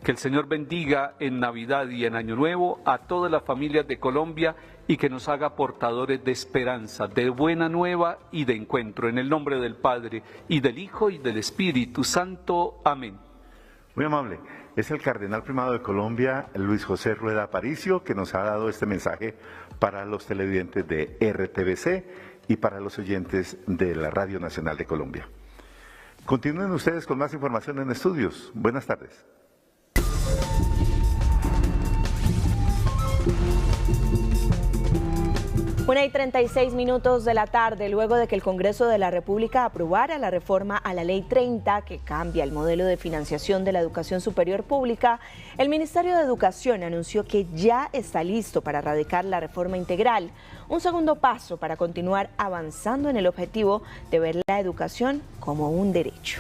Speaker 21: Que el Señor bendiga en Navidad y en Año Nuevo a todas las familias de Colombia y que nos haga portadores de esperanza, de buena nueva y de encuentro. En el nombre del Padre, y del Hijo, y del Espíritu Santo. Amén.
Speaker 2: Muy amable. Es el Cardenal Primado de Colombia, Luis José Rueda Aparicio, que nos ha dado este mensaje para los televidentes de RTVC y para los oyentes de la Radio Nacional de Colombia. Continúen ustedes con más información en estudios. Buenas tardes.
Speaker 15: 1:36 de la tarde, luego de que el Congreso de la República aprobara la reforma a la Ley 30, que cambia el modelo de financiación de la educación superior pública, el Ministerio de Educación anunció que ya está listo para radicar la reforma integral, un segundo paso para continuar avanzando en el objetivo de ver la educación como un derecho.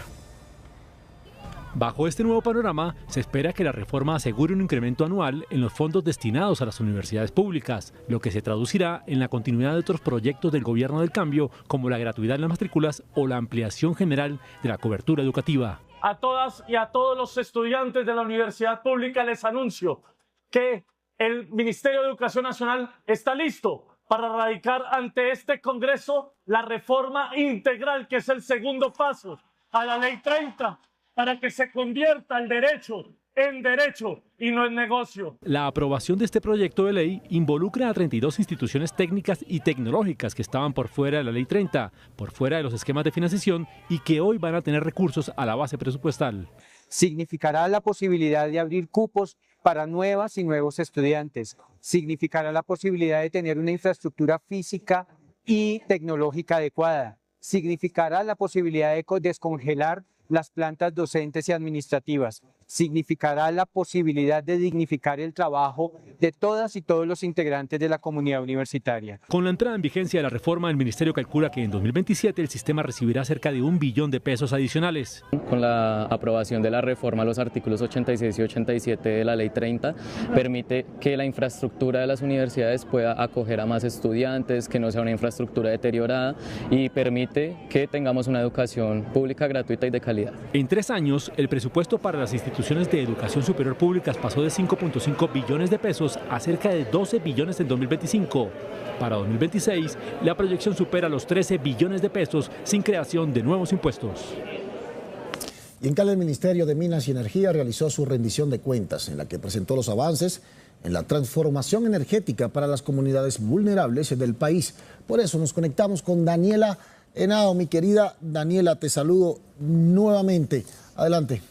Speaker 7: Bajo este nuevo panorama, se espera que la reforma asegure un incremento anual en los fondos destinados a las universidades públicas, lo que se traducirá en la continuidad de otros proyectos del Gobierno del Cambio, como la gratuidad en las matrículas o la ampliación general de la cobertura educativa.
Speaker 8: A todas y a todos los estudiantes de la universidad pública les anuncio que el Ministerio de Educación Nacional está listo para radicar ante este Congreso la reforma integral, que es el segundo paso a la Ley 30, para que se convierta el derecho en derecho y no en negocio.
Speaker 7: La aprobación de este proyecto de ley involucra a 32 instituciones técnicas y tecnológicas que estaban por fuera de la Ley 30, por fuera de los esquemas de financiación y que hoy van a tener recursos a la base presupuestal.
Speaker 22: Significará la posibilidad de abrir cupos para nuevas y nuevos estudiantes. Significará la posibilidad de tener una infraestructura física y tecnológica adecuada. Significará la posibilidad de descongelar las plantas docentes y administrativas. Significará la posibilidad de dignificar el trabajo de todas y todos los integrantes de la comunidad universitaria.
Speaker 7: Con la entrada en vigencia de la reforma, el Ministerio calcula que en 2027 el sistema recibirá cerca de 1 billón de pesos adicionales.
Speaker 23: Con la aprobación de la reforma, los artículos 86 y 87 de la Ley 30 permite que la infraestructura de las universidades pueda acoger a más estudiantes, que no sea una infraestructura deteriorada y permite que tengamos una educación pública gratuita y de calidad.
Speaker 7: En 3 años, el presupuesto para las instituciones de educación superior públicas pasó de 5.5 billones de pesos a cerca de 12 billones en 2025. Para 2026, la proyección supera los 13 billones de pesos sin creación de nuevos impuestos.
Speaker 17: Y en Cali, el Ministerio de Minas y Energía realizó su rendición de cuentas, en la que presentó los avances en la transformación energética para las comunidades vulnerables del país. Por eso nos conectamos con Daniela Henao. Mi querida Daniela, te saludo nuevamente. Adelante.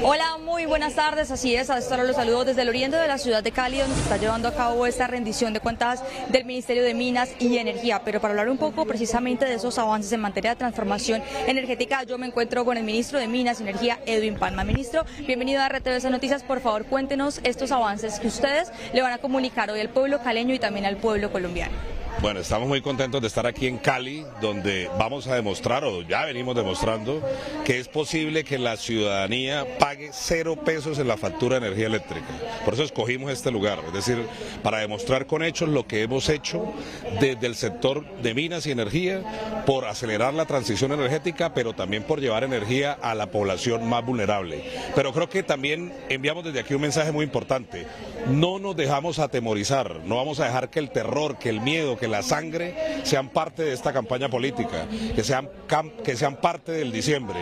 Speaker 20: Hola, muy buenas tardes, así es, a esta hora los saludo desde el oriente de la ciudad de Cali, donde se está llevando a cabo esta rendición de cuentas del Ministerio de Minas y Energía. Pero para hablar un poco precisamente de esos avances en materia de transformación energética, yo me encuentro con el ministro de Minas y Energía, Edwin Palma. Ministro, bienvenido a RTVC Noticias. Por favor, cuéntenos estos avances que ustedes le van a comunicar hoy al pueblo caleño y también al pueblo colombiano.
Speaker 24: Bueno, estamos muy contentos de estar aquí en Cali, donde vamos a demostrar, o ya venimos demostrando, que es posible que la ciudadanía pague 0 pesos en la factura de energía eléctrica. Por eso escogimos este lugar, es decir, para demostrar con hechos lo que hemos hecho desde el sector de minas y energía, por acelerar la transición energética, pero también por llevar energía a la población más vulnerable. Pero creo que también enviamos desde aquí un mensaje muy importante. No nos dejamos atemorizar, no vamos a dejar que el terror, que el miedo, que la sangre sean parte de esta campaña política, que sean parte del diciembre.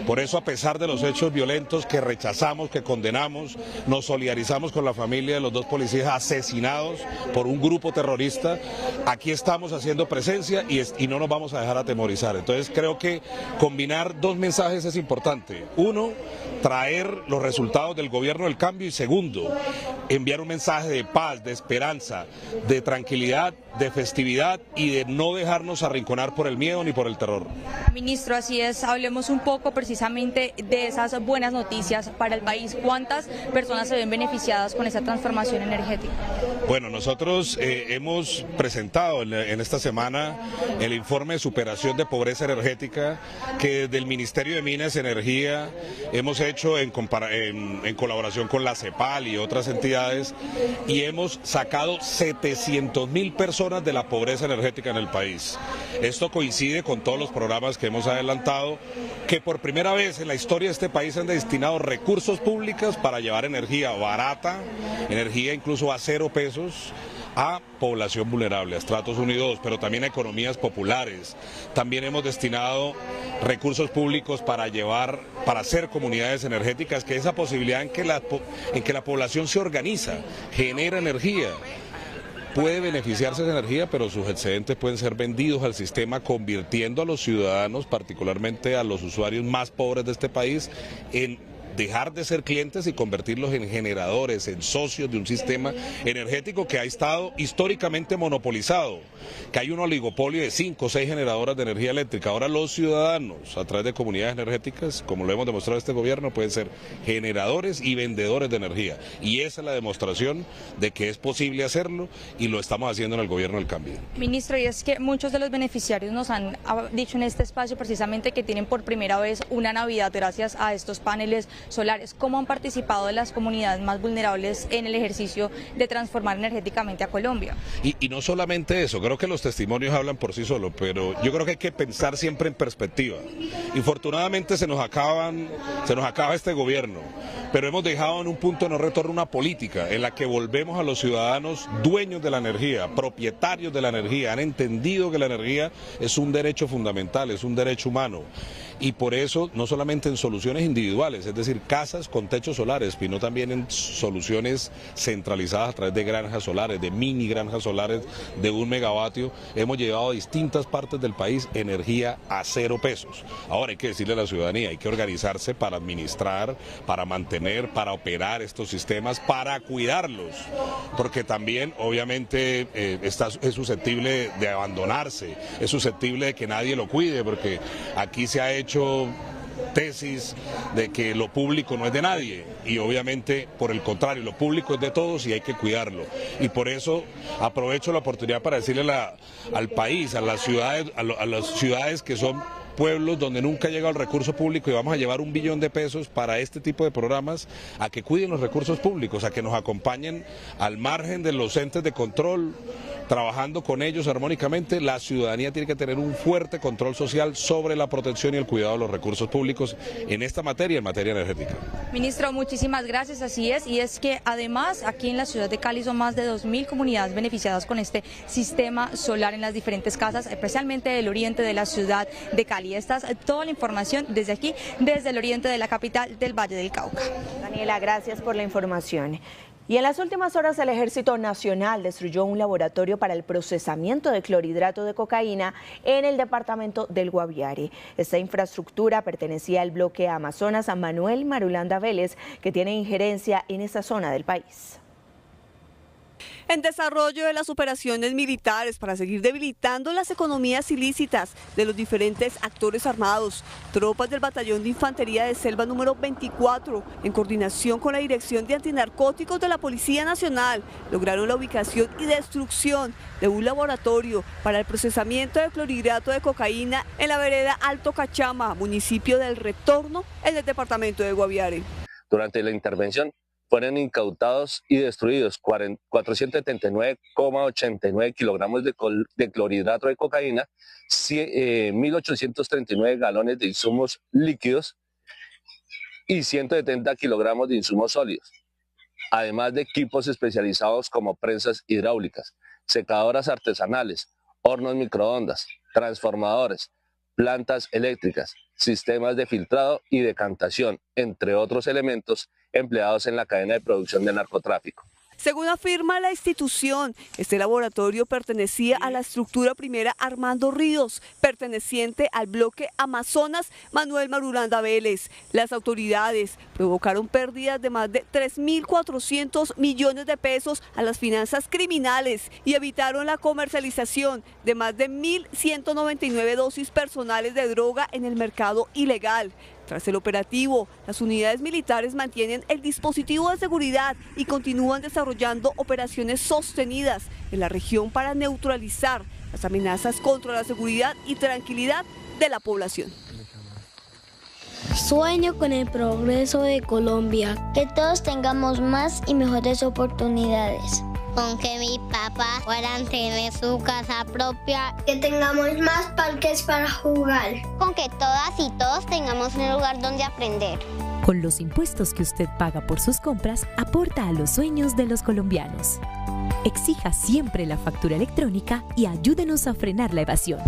Speaker 24: Por eso, a pesar de los hechos violentos que rechazamos, que condenamos, nos solidarizamos con la familia de los 2 policías asesinados por un grupo terrorista, aquí estamos haciendo presencia y no nos vamos a dejar atemorizar. Entonces creo que combinar 2 mensajes es importante. Uno, traer los resultados del Gobierno del Cambio, y segundo, enviar un mensaje de paz, de esperanza, de tranquilidad, de festividad y de no dejarnos arrinconar por el miedo ni por el terror.
Speaker 20: Ministro, así es, hablemos un poco precisamente de esas buenas noticias para el país. ¿Cuántas personas se ven beneficiadas con esa transformación energética?
Speaker 24: Bueno, nosotros hemos presentado en esta semana el informe de superación de pobreza energética que desde el Ministerio de Minas y Energía hemos hecho en colaboración con la CEPAL y otras entidades, y hemos sacado 700.000 personas de la pobreza energética en el país. Esto coincide con todos los programas que hemos adelantado, que por primera vez en la historia de este país han destinado recursos públicos para llevar energía barata, energía incluso a 0 pesos, a población vulnerable, a estratos 1 y 2, pero también a economías populares. También hemos destinado recursos públicos para hacer comunidades energéticas, que esa posibilidad en que la población se organiza, genera energía, puede beneficiarse de energía, pero sus excedentes pueden ser vendidos al sistema, convirtiendo a los ciudadanos, particularmente a los usuarios más pobres de este país, en dejar de ser clientes y convertirlos en generadores, en socios de un sistema energético que ha estado históricamente monopolizado, que hay un oligopolio de 5 o 6 generadoras de energía eléctrica. Ahora los ciudadanos, a través de comunidades energéticas, como lo hemos demostrado este gobierno, pueden ser generadores y vendedores de energía. Y esa es la demostración de que es posible hacerlo y lo estamos haciendo en el gobierno del cambio.
Speaker 20: Ministro, y es que muchos de los beneficiarios nos han dicho en este espacio precisamente que tienen por primera vez una Navidad gracias a estos paneles solares. ¿Cómo han participado de las comunidades más vulnerables en el ejercicio de transformar energéticamente a Colombia?
Speaker 24: Y no solamente eso, creo que los testimonios hablan por sí solos, pero yo creo que hay que pensar siempre en perspectiva. Infortunadamente se nos acaba este gobierno, pero hemos dejado en un punto de no retorno una política en la que volvemos a los ciudadanos dueños de la energía, propietarios de la energía, han entendido que la energía es un derecho fundamental, es un derecho humano. Y por eso, no solamente en soluciones individuales, es decir, casas con techos solares, sino también en soluciones centralizadas a través de granjas solares, de mini granjas solares de 1 megavatio, hemos llevado a distintas partes del país energía a 0 pesos. Ahora hay que decirle a la ciudadanía, hay que organizarse para administrar, para mantener, para operar estos sistemas, para cuidarlos, porque también obviamente es susceptible de abandonarse, es susceptible de que nadie lo cuide, porque aquí se ha hecho tesis de que lo público no es de nadie y obviamente por el contrario, lo público es de todos y hay que cuidarlo. Y por eso aprovecho la oportunidad para decirle al país, a las ciudades que son pueblos donde nunca ha llegado el recurso público, y vamos a llevar 1 billón de pesos para este tipo de programas, a que cuiden los recursos públicos, a que nos acompañen al margen de los entes de control, trabajando con ellos armónicamente. La ciudadanía tiene que tener un fuerte control social sobre la protección y el cuidado de los recursos públicos en esta materia, en materia energética.
Speaker 20: Ministro, muchísimas gracias, así es, y es que además aquí en la ciudad de Cali son más de 2.000 comunidades beneficiadas con este sistema solar en las diferentes casas, especialmente del oriente de la ciudad de Cali. Esta es toda la información desde aquí, desde el oriente de la capital del Valle del Cauca.
Speaker 15: Daniela, gracias por la información. Y en las últimas horas el Ejército Nacional destruyó un laboratorio para el procesamiento de clorhidrato de cocaína en el departamento del Guaviare. Esta infraestructura pertenecía al bloque Amazonas a Manuel Marulanda Vélez, que tiene injerencia en esa zona del país.
Speaker 9: En desarrollo de las operaciones militares para seguir debilitando las economías ilícitas de los diferentes actores armados, tropas del Batallón de Infantería de Selva número 24, en coordinación con la Dirección de Antinarcóticos de la Policía Nacional, lograron la ubicación y destrucción de un laboratorio para el procesamiento de clorhidrato de cocaína en la vereda Alto Cachama, municipio del Retorno, en el departamento de Guaviare.
Speaker 10: Durante la intervención fueron incautados y destruidos 479,89 kilogramos de clorhidrato de cocaína, 1.839 galones de insumos líquidos y 170 kilogramos de insumos sólidos, además de equipos especializados como prensas hidráulicas, secadoras artesanales, hornos microondas, transformadores, plantas eléctricas, sistemas de filtrado y decantación, entre otros elementos empleados en la cadena de producción del narcotráfico.
Speaker 9: Según afirma la institución, este laboratorio pertenecía a la estructura primera Armando Ríos, perteneciente al bloque Amazonas Manuel Marulanda Vélez. Las autoridades provocaron pérdidas de más de 3.400 millones de pesos a las finanzas criminales y evitaron la comercialización de más de 1.199 dosis personales de droga en el mercado ilegal. Tras el operativo, las unidades militares mantienen el dispositivo de seguridad y continúan desarrollando operaciones sostenidas en la región para neutralizar las amenazas contra la seguridad y tranquilidad de la población.
Speaker 11: Sueño con el progreso de Colombia, que todos tengamos más y mejores oportunidades.
Speaker 12: Con que mi papá pueda tener su casa propia.
Speaker 11: Que tengamos más parques para jugar.
Speaker 12: Con que todas y todos tengamos un lugar donde aprender.
Speaker 13: Con los impuestos que usted paga por sus compras, aporta a los sueños de los colombianos. Exija siempre la factura electrónica y ayúdenos a frenar la evasión.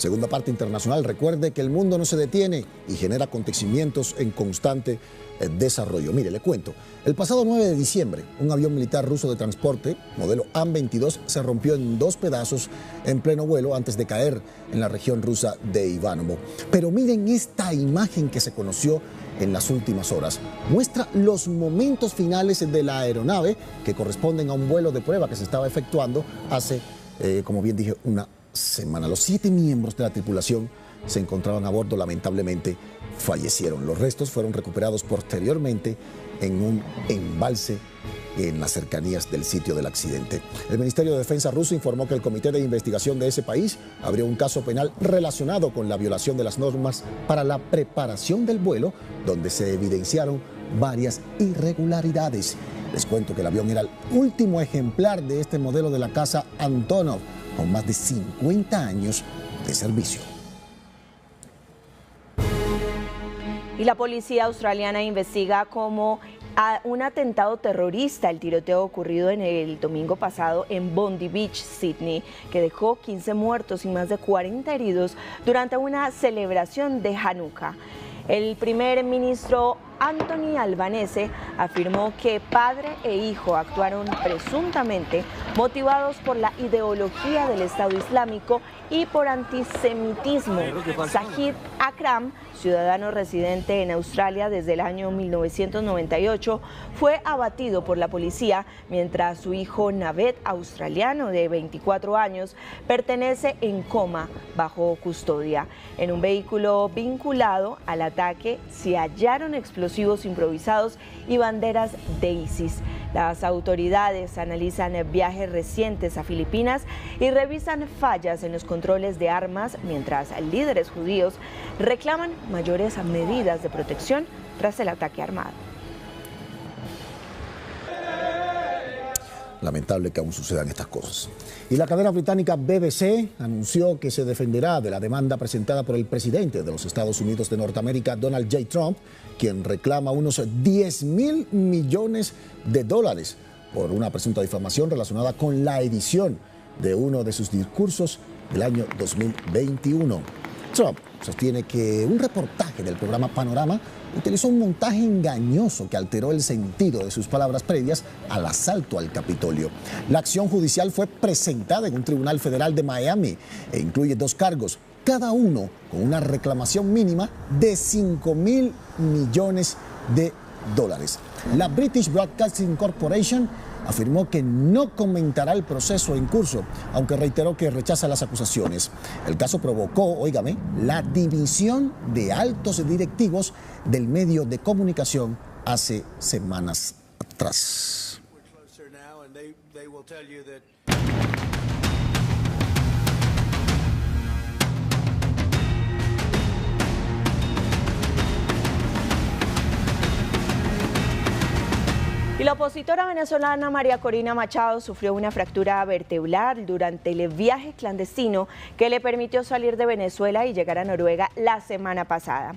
Speaker 17: Segunda parte internacional, recuerde que el mundo no se detiene y genera acontecimientos en constante desarrollo. Mire, le cuento. El pasado 9 de diciembre, un avión militar ruso de transporte, modelo An-22, se rompió en 2 pedazos en pleno vuelo antes de caer en la región rusa de Ivanovo. Pero miren esta imagen que se conoció en las últimas horas. Muestra los momentos finales de la aeronave que corresponden a un vuelo de prueba que se estaba efectuando hace, como bien dije, una semana. Los 7 miembros de la tripulación se encontraban a bordo, lamentablemente fallecieron. Los restos fueron recuperados posteriormente en un embalse en las cercanías del sitio del accidente. El Ministerio de Defensa ruso informó que el comité de investigación de ese país abrió un caso penal relacionado con la violación de las normas para la preparación del vuelo, donde se evidenciaron varias irregularidades. Les cuento que el avión era el último ejemplar de este modelo de la casa Antonov, con más de 50 años de servicio.
Speaker 15: Y la policía australiana investiga como un atentado terrorista el tiroteo ocurrido en el domingo pasado en Bondi Beach, Sydney, que dejó 15 muertos y más de 40 heridos durante una celebración de Hanukkah. El primer ministro Anthony Albanese afirmó que padre e hijo actuaron presuntamente motivados por la ideología del Estado Islámico y por antisemitismo. Zahid Akram, ciudadano residente en Australia desde el año 1998, fue abatido por la policía mientras su hijo Naved, australiano de 24 años, pertenece en coma bajo custodia. En un vehículo vinculado al ataque se hallaron explosivos improvisados y banderas de ISIS. Las autoridades analizan viajes recientes a Filipinas y revisan fallas en los controles de armas, mientras líderes judíos reclaman mayores medidas de protección tras el ataque armado.
Speaker 17: Lamentable que aún sucedan estas cosas. Y la cadena británica BBC anunció que se defenderá de la demanda presentada por el presidente de los Estados Unidos de Norteamérica, Donald J. Trump, quien reclama unos $10.000 millones por una presunta difamación relacionada con la edición de uno de sus discursos del año 2021. Trump sostiene que un reportaje del programa Panorama utilizó un montaje engañoso que alteró el sentido de sus palabras previas al asalto al Capitolio. La acción judicial fue presentada en un tribunal federal de Miami e incluye 2 cargos, cada uno con una reclamación mínima de $5.000 millones. La British Broadcasting Corporation afirmó que no comentará el proceso en curso, aunque reiteró que rechaza las acusaciones. El caso provocó, óigame, la dimisión de altos directivos del medio de comunicación hace semanas atrás.
Speaker 15: Y la opositora venezolana María Corina Machado sufrió una fractura vertebral durante el viaje clandestino que le permitió salir de Venezuela y llegar a Noruega la semana pasada.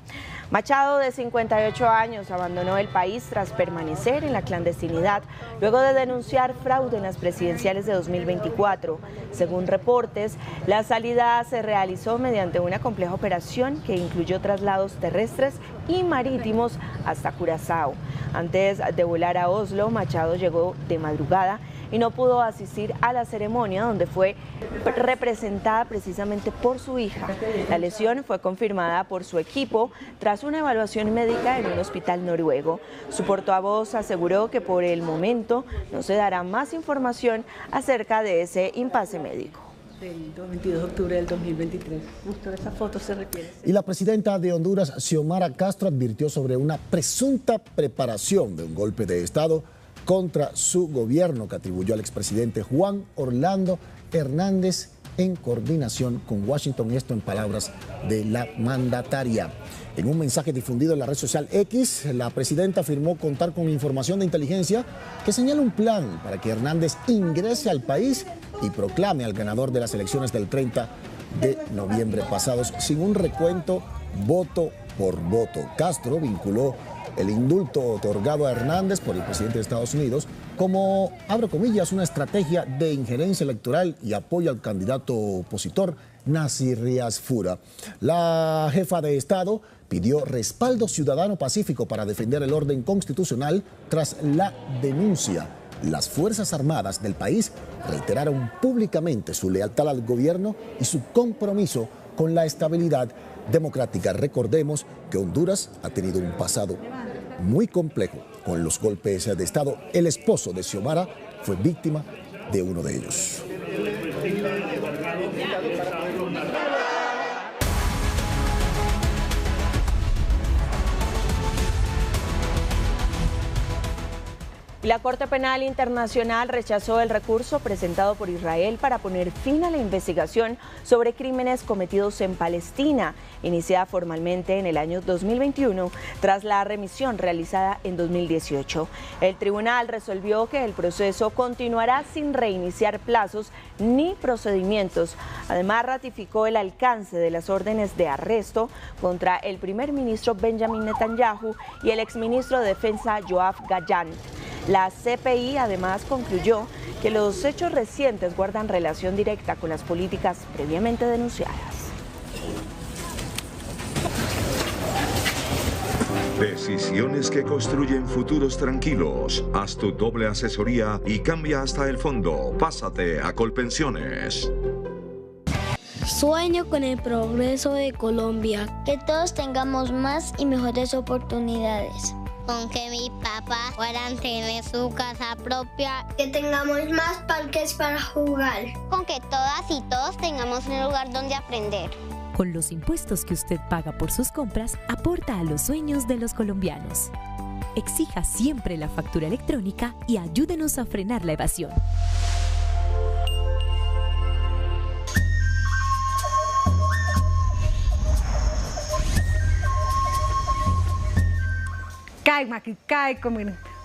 Speaker 15: Machado, de 58 años, abandonó el país tras permanecer en la clandestinidad luego de denunciar fraude en las presidenciales de 2024. Según reportes, la salida se realizó mediante una compleja operación que incluyó traslados terrestres y marítimos hasta Curazao. Antes de volar a Oslo, Machado llegó de madrugada y no pudo asistir a la ceremonia, donde fue representada precisamente por su hija. La lesión fue confirmada por su equipo tras una evaluación médica en un hospital noruego. Su portavoz aseguró que por el momento no se dará más información acerca de ese impasse médico.
Speaker 3: Del 22 de octubre del 2023. Justo esa foto se requiere.
Speaker 17: Y la presidenta de Honduras, Xiomara Castro, advirtió sobre una presunta preparación de un golpe de Estado contra su gobierno, que atribuyó al expresidente Juan Orlando Hernández en coordinación con Washington, esto en palabras de la mandataria. En un mensaje difundido en la red social X, la presidenta afirmó contar con información de inteligencia que señala un plan para que Hernández ingrese al país y proclame al ganador de las elecciones del 30 de noviembre pasados sin un recuento voto por voto. Castro vinculó el indulto otorgado a Hernández por el presidente de Estados Unidos como, abro comillas, una estrategia de injerencia electoral y apoyo al candidato opositor Nacy Rías Fura. La jefa de Estado pidió respaldo ciudadano pacífico para defender el orden constitucional tras la denuncia. Las Fuerzas Armadas del país reiteraron públicamente su lealtad al gobierno y su compromiso con la estabilidad democrática. Recordemos que Honduras ha tenido un pasado muy complejo con los golpes de Estado. El esposo de Xiomara fue víctima de uno de ellos.
Speaker 15: La Corte Penal Internacional rechazó el recurso presentado por Israel para poner fin a la investigación sobre crímenes cometidos en Palestina, iniciada formalmente en el año 2021 tras la remisión realizada en 2018. El tribunal resolvió que el proceso continuará sin reiniciar plazos ni procedimientos. Además, ratificó el alcance de las órdenes de arresto contra el primer ministro Benjamin Netanyahu y el exministro de Defensa Yoav Gallant. La CPI además concluyó que los hechos recientes guardan relación directa con las políticas previamente denunciadas.
Speaker 4: Decisiones que construyen futuros tranquilos. Haz tu doble asesoría y cambia hasta el fondo. Pásate a Colpensiones.
Speaker 11: Sueño con el progreso de Colombia, que todos tengamos más y mejores oportunidades.
Speaker 12: Con que mi papá pueda tener su casa propia.
Speaker 11: Que tengamos más parques para jugar.
Speaker 12: Con que todas y todos tengamos un lugar donde aprender.
Speaker 13: Con los impuestos que usted paga por sus compras, aporta a los sueños de los colombianos. Exija siempre la factura electrónica y ayúdenos a frenar la evasión.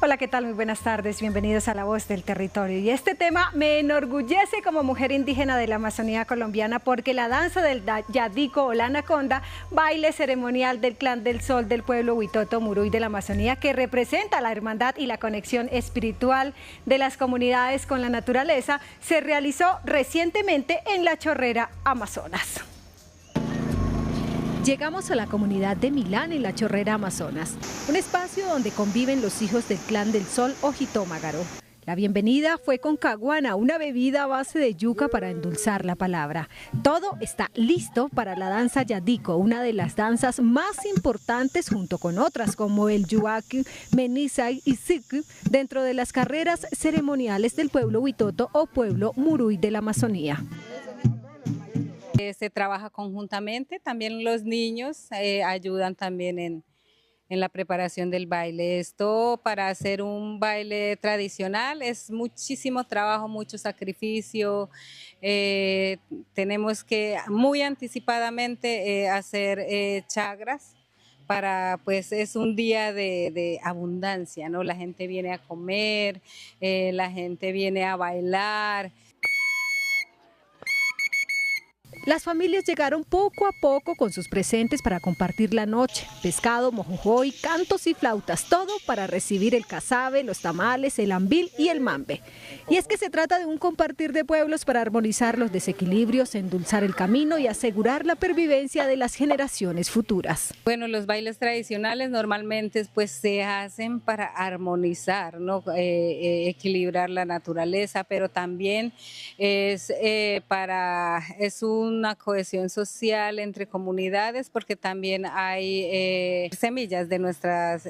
Speaker 5: Hola, ¿qué tal? Muy buenas tardes, bienvenidos a La Voz del Territorio. Y este tema me enorgullece como mujer indígena de la Amazonía colombiana porque la danza del Yadico o la Anaconda, baile ceremonial del Clan del Sol del pueblo Huitoto Muruy de la Amazonía, que representa la hermandad y la conexión espiritual de las comunidades con la naturaleza, se realizó recientemente en La Chorrera, Amazonas. Llegamos a la comunidad de Milán en La Chorrera, Amazonas, un espacio donde conviven los hijos del Clan del Sol o Jitómagaro. La bienvenida fue con caguana, una bebida a base de yuca para endulzar la palabra. Todo está listo para la danza Yadico, una de las danzas más importantes junto con otras como el Yuaki, Menizay y Siku, dentro de las carreras ceremoniales del pueblo Huitoto o pueblo Muruy de la Amazonía.
Speaker 6: Se trabaja conjuntamente, también los niños ayudan también en la preparación del baile. Esto para hacer un baile tradicional es muchísimo trabajo, mucho sacrificio. Tenemos que muy anticipadamente hacer chagras para, pues es un día de abundancia, ¿no? La gente viene a comer, la gente viene a bailar.
Speaker 5: Las familias llegaron poco a poco con sus presentes para compartir la noche. Pescado, mojojoy, cantos y flautas, todo para recibir el casabe, los tamales, el ambil y el mambe. Y es que se trata de un compartir de pueblos para armonizar los desequilibrios, endulzar el camino y asegurar la pervivencia de las generaciones futuras.
Speaker 6: Bueno, los bailes tradicionales normalmente pues se hacen para armonizar, ¿no? Equilibrar la naturaleza, pero también es una cohesión social entre comunidades porque también hay semillas de nuestras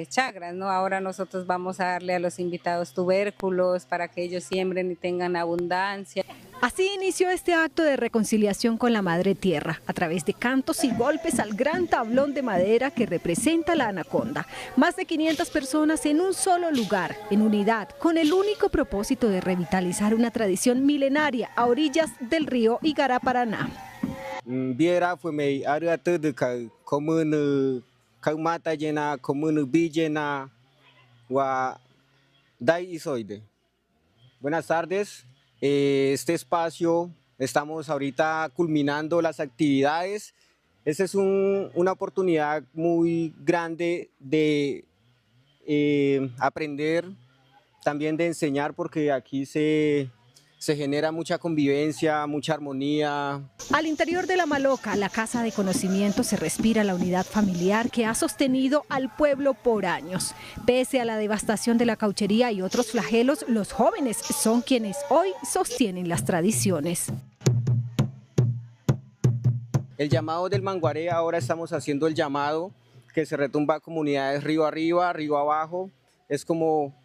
Speaker 6: chagras, ¿no? Ahora nosotros vamos a darle a los invitados tubérculos para que ellos siembren y tengan abundancia.
Speaker 5: Así inició este acto de reconciliación con la Madre Tierra, a través de cantos y golpes al gran tablón de madera que representa la anaconda. Más de 500 personas en un solo lugar, en unidad, con el único propósito de revitalizar una tradición milenaria a orillas del río Igaraparaná.
Speaker 14: Biera fue mi área de común Kaumata llena, común Villena, wa Dai Isoide. Buenas tardes. Este espacio, estamos ahorita culminando las actividades. Esta es una oportunidad muy grande de aprender, también de enseñar, porque aquí se se genera mucha convivencia, mucha armonía.
Speaker 5: Al interior de La Maloca, la casa de conocimiento, se respira la unidad familiar que ha sostenido al pueblo por años. Pese a la devastación de la cauchería y otros flagelos, los jóvenes son quienes hoy sostienen las tradiciones.
Speaker 14: El llamado del Manguaré, ahora estamos haciendo el llamado que se retumba a comunidades río arriba, río abajo. Es como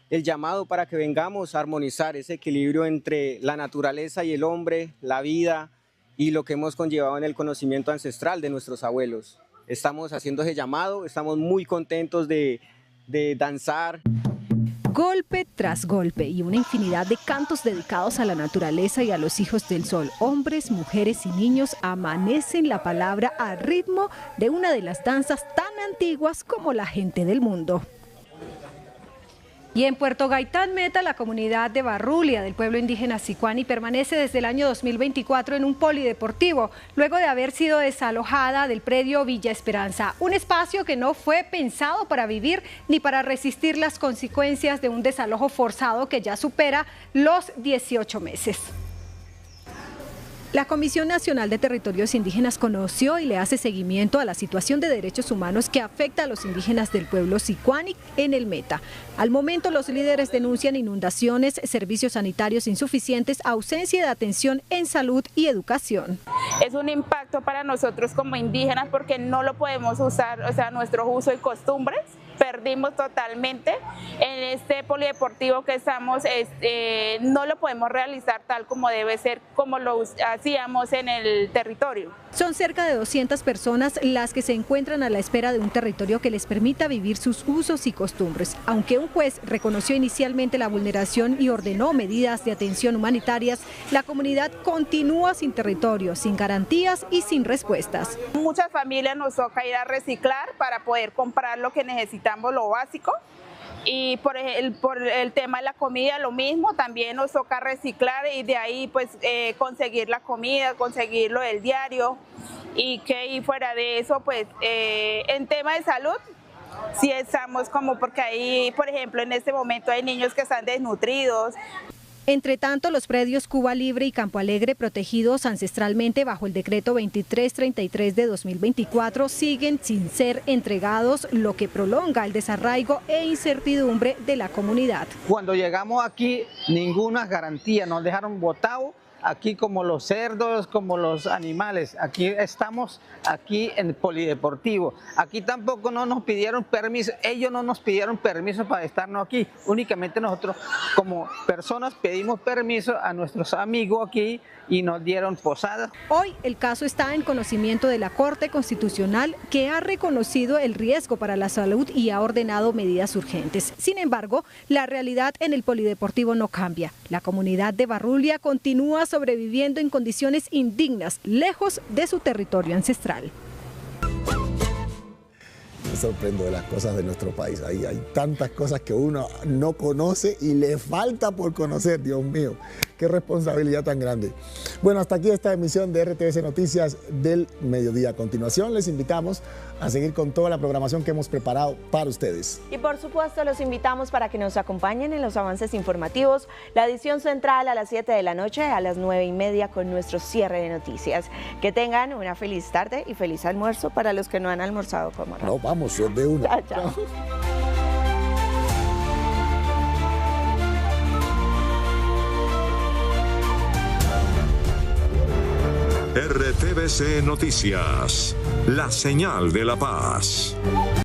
Speaker 14: el llamado para que vengamos a armonizar ese equilibrio entre la naturaleza y el hombre, la vida y lo que hemos conllevado en el conocimiento ancestral de nuestros abuelos. Estamos haciendo ese llamado, estamos muy contentos de danzar.
Speaker 5: Golpe tras golpe y una infinidad de cantos dedicados a la naturaleza y a los hijos del sol. Hombres, mujeres y niños amanecen la palabra al ritmo de una de las danzas tan antiguas como la gente del mundo. Y en Puerto Gaitán Meta, la comunidad de Barrulia del pueblo indígena Sicuani permanece desde el año 2024 en un polideportivo, luego de haber sido desalojada del predio Villa Esperanza, un espacio que no fue pensado para vivir ni para resistir las consecuencias de un desalojo forzado que ya supera los 18 meses. La Comisión Nacional de Territorios Indígenas conoció y le hace seguimiento a la situación de derechos humanos que afecta a los indígenas del pueblo Sicuani en el Meta. Al momento, los líderes denuncian inundaciones, servicios sanitarios insuficientes, ausencia de atención en salud y educación.
Speaker 1: Es un impacto para nosotros como indígenas porque no lo podemos usar, o sea, nuestro uso y costumbres. Perdimos totalmente en este polideportivo que estamos, no lo podemos realizar tal como debe ser, como lo hacíamos en el territorio.
Speaker 5: Son cerca de 200 personas las que se encuentran a la espera de un territorio que les permita vivir sus usos y costumbres. Aunque un juez reconoció inicialmente la vulneración y ordenó medidas de atención humanitarias, la comunidad continúa sin territorio, sin garantías y sin respuestas.
Speaker 1: Muchas familias nos toca ir a reciclar para poder comprar lo que necesitamos, lo básico. Y por el tema de la comida lo mismo, también nos toca reciclar y de ahí pues conseguir la comida, conseguir lo del diario y fuera de eso pues en tema de salud sí estamos como porque ahí por ejemplo en este momento hay niños que están desnutridos.
Speaker 5: Entre tanto, los predios Cuba Libre y Campo Alegre, protegidos ancestralmente bajo el decreto 2333 de 2024, siguen sin ser entregados, lo que prolonga el desarraigo e incertidumbre de la comunidad.
Speaker 16: Cuando llegamos aquí, ninguna garantía, nos dejaron botados. Aquí como los cerdos, como los animales, aquí estamos aquí en el polideportivo. Aquí tampoco no nos pidieron permiso, ellos no nos pidieron permiso para estarnos aquí. Únicamente nosotros como personas pedimos permiso a nuestros amigos aquí y nos dieron posada.
Speaker 5: Hoy el caso está en conocimiento de la Corte Constitucional, que ha reconocido el riesgo para la salud y ha ordenado medidas urgentes. Sin embargo, la realidad en el polideportivo no cambia. La comunidad de Barrulia continúa sobreviviendo en condiciones indignas, lejos de su territorio ancestral.
Speaker 17: Me sorprendo de las cosas de nuestro país. Hay tantas cosas que uno no conoce y le falta por conocer, Dios mío. Qué responsabilidad tan grande. Bueno, hasta aquí esta emisión de RTVC Noticias del Mediodía. A continuación, les invitamos a seguir con toda la programación que hemos preparado para ustedes.
Speaker 15: Y por supuesto, los invitamos para que nos acompañen en los avances informativos. La edición central a las 7 de la noche, a las 9:30 con nuestro cierre de noticias. Que tengan una feliz tarde y feliz almuerzo para los que no han almorzado como
Speaker 17: no. Vamos, de una.
Speaker 15: Chao, chao.
Speaker 4: RTVC Noticias, la señal de la paz.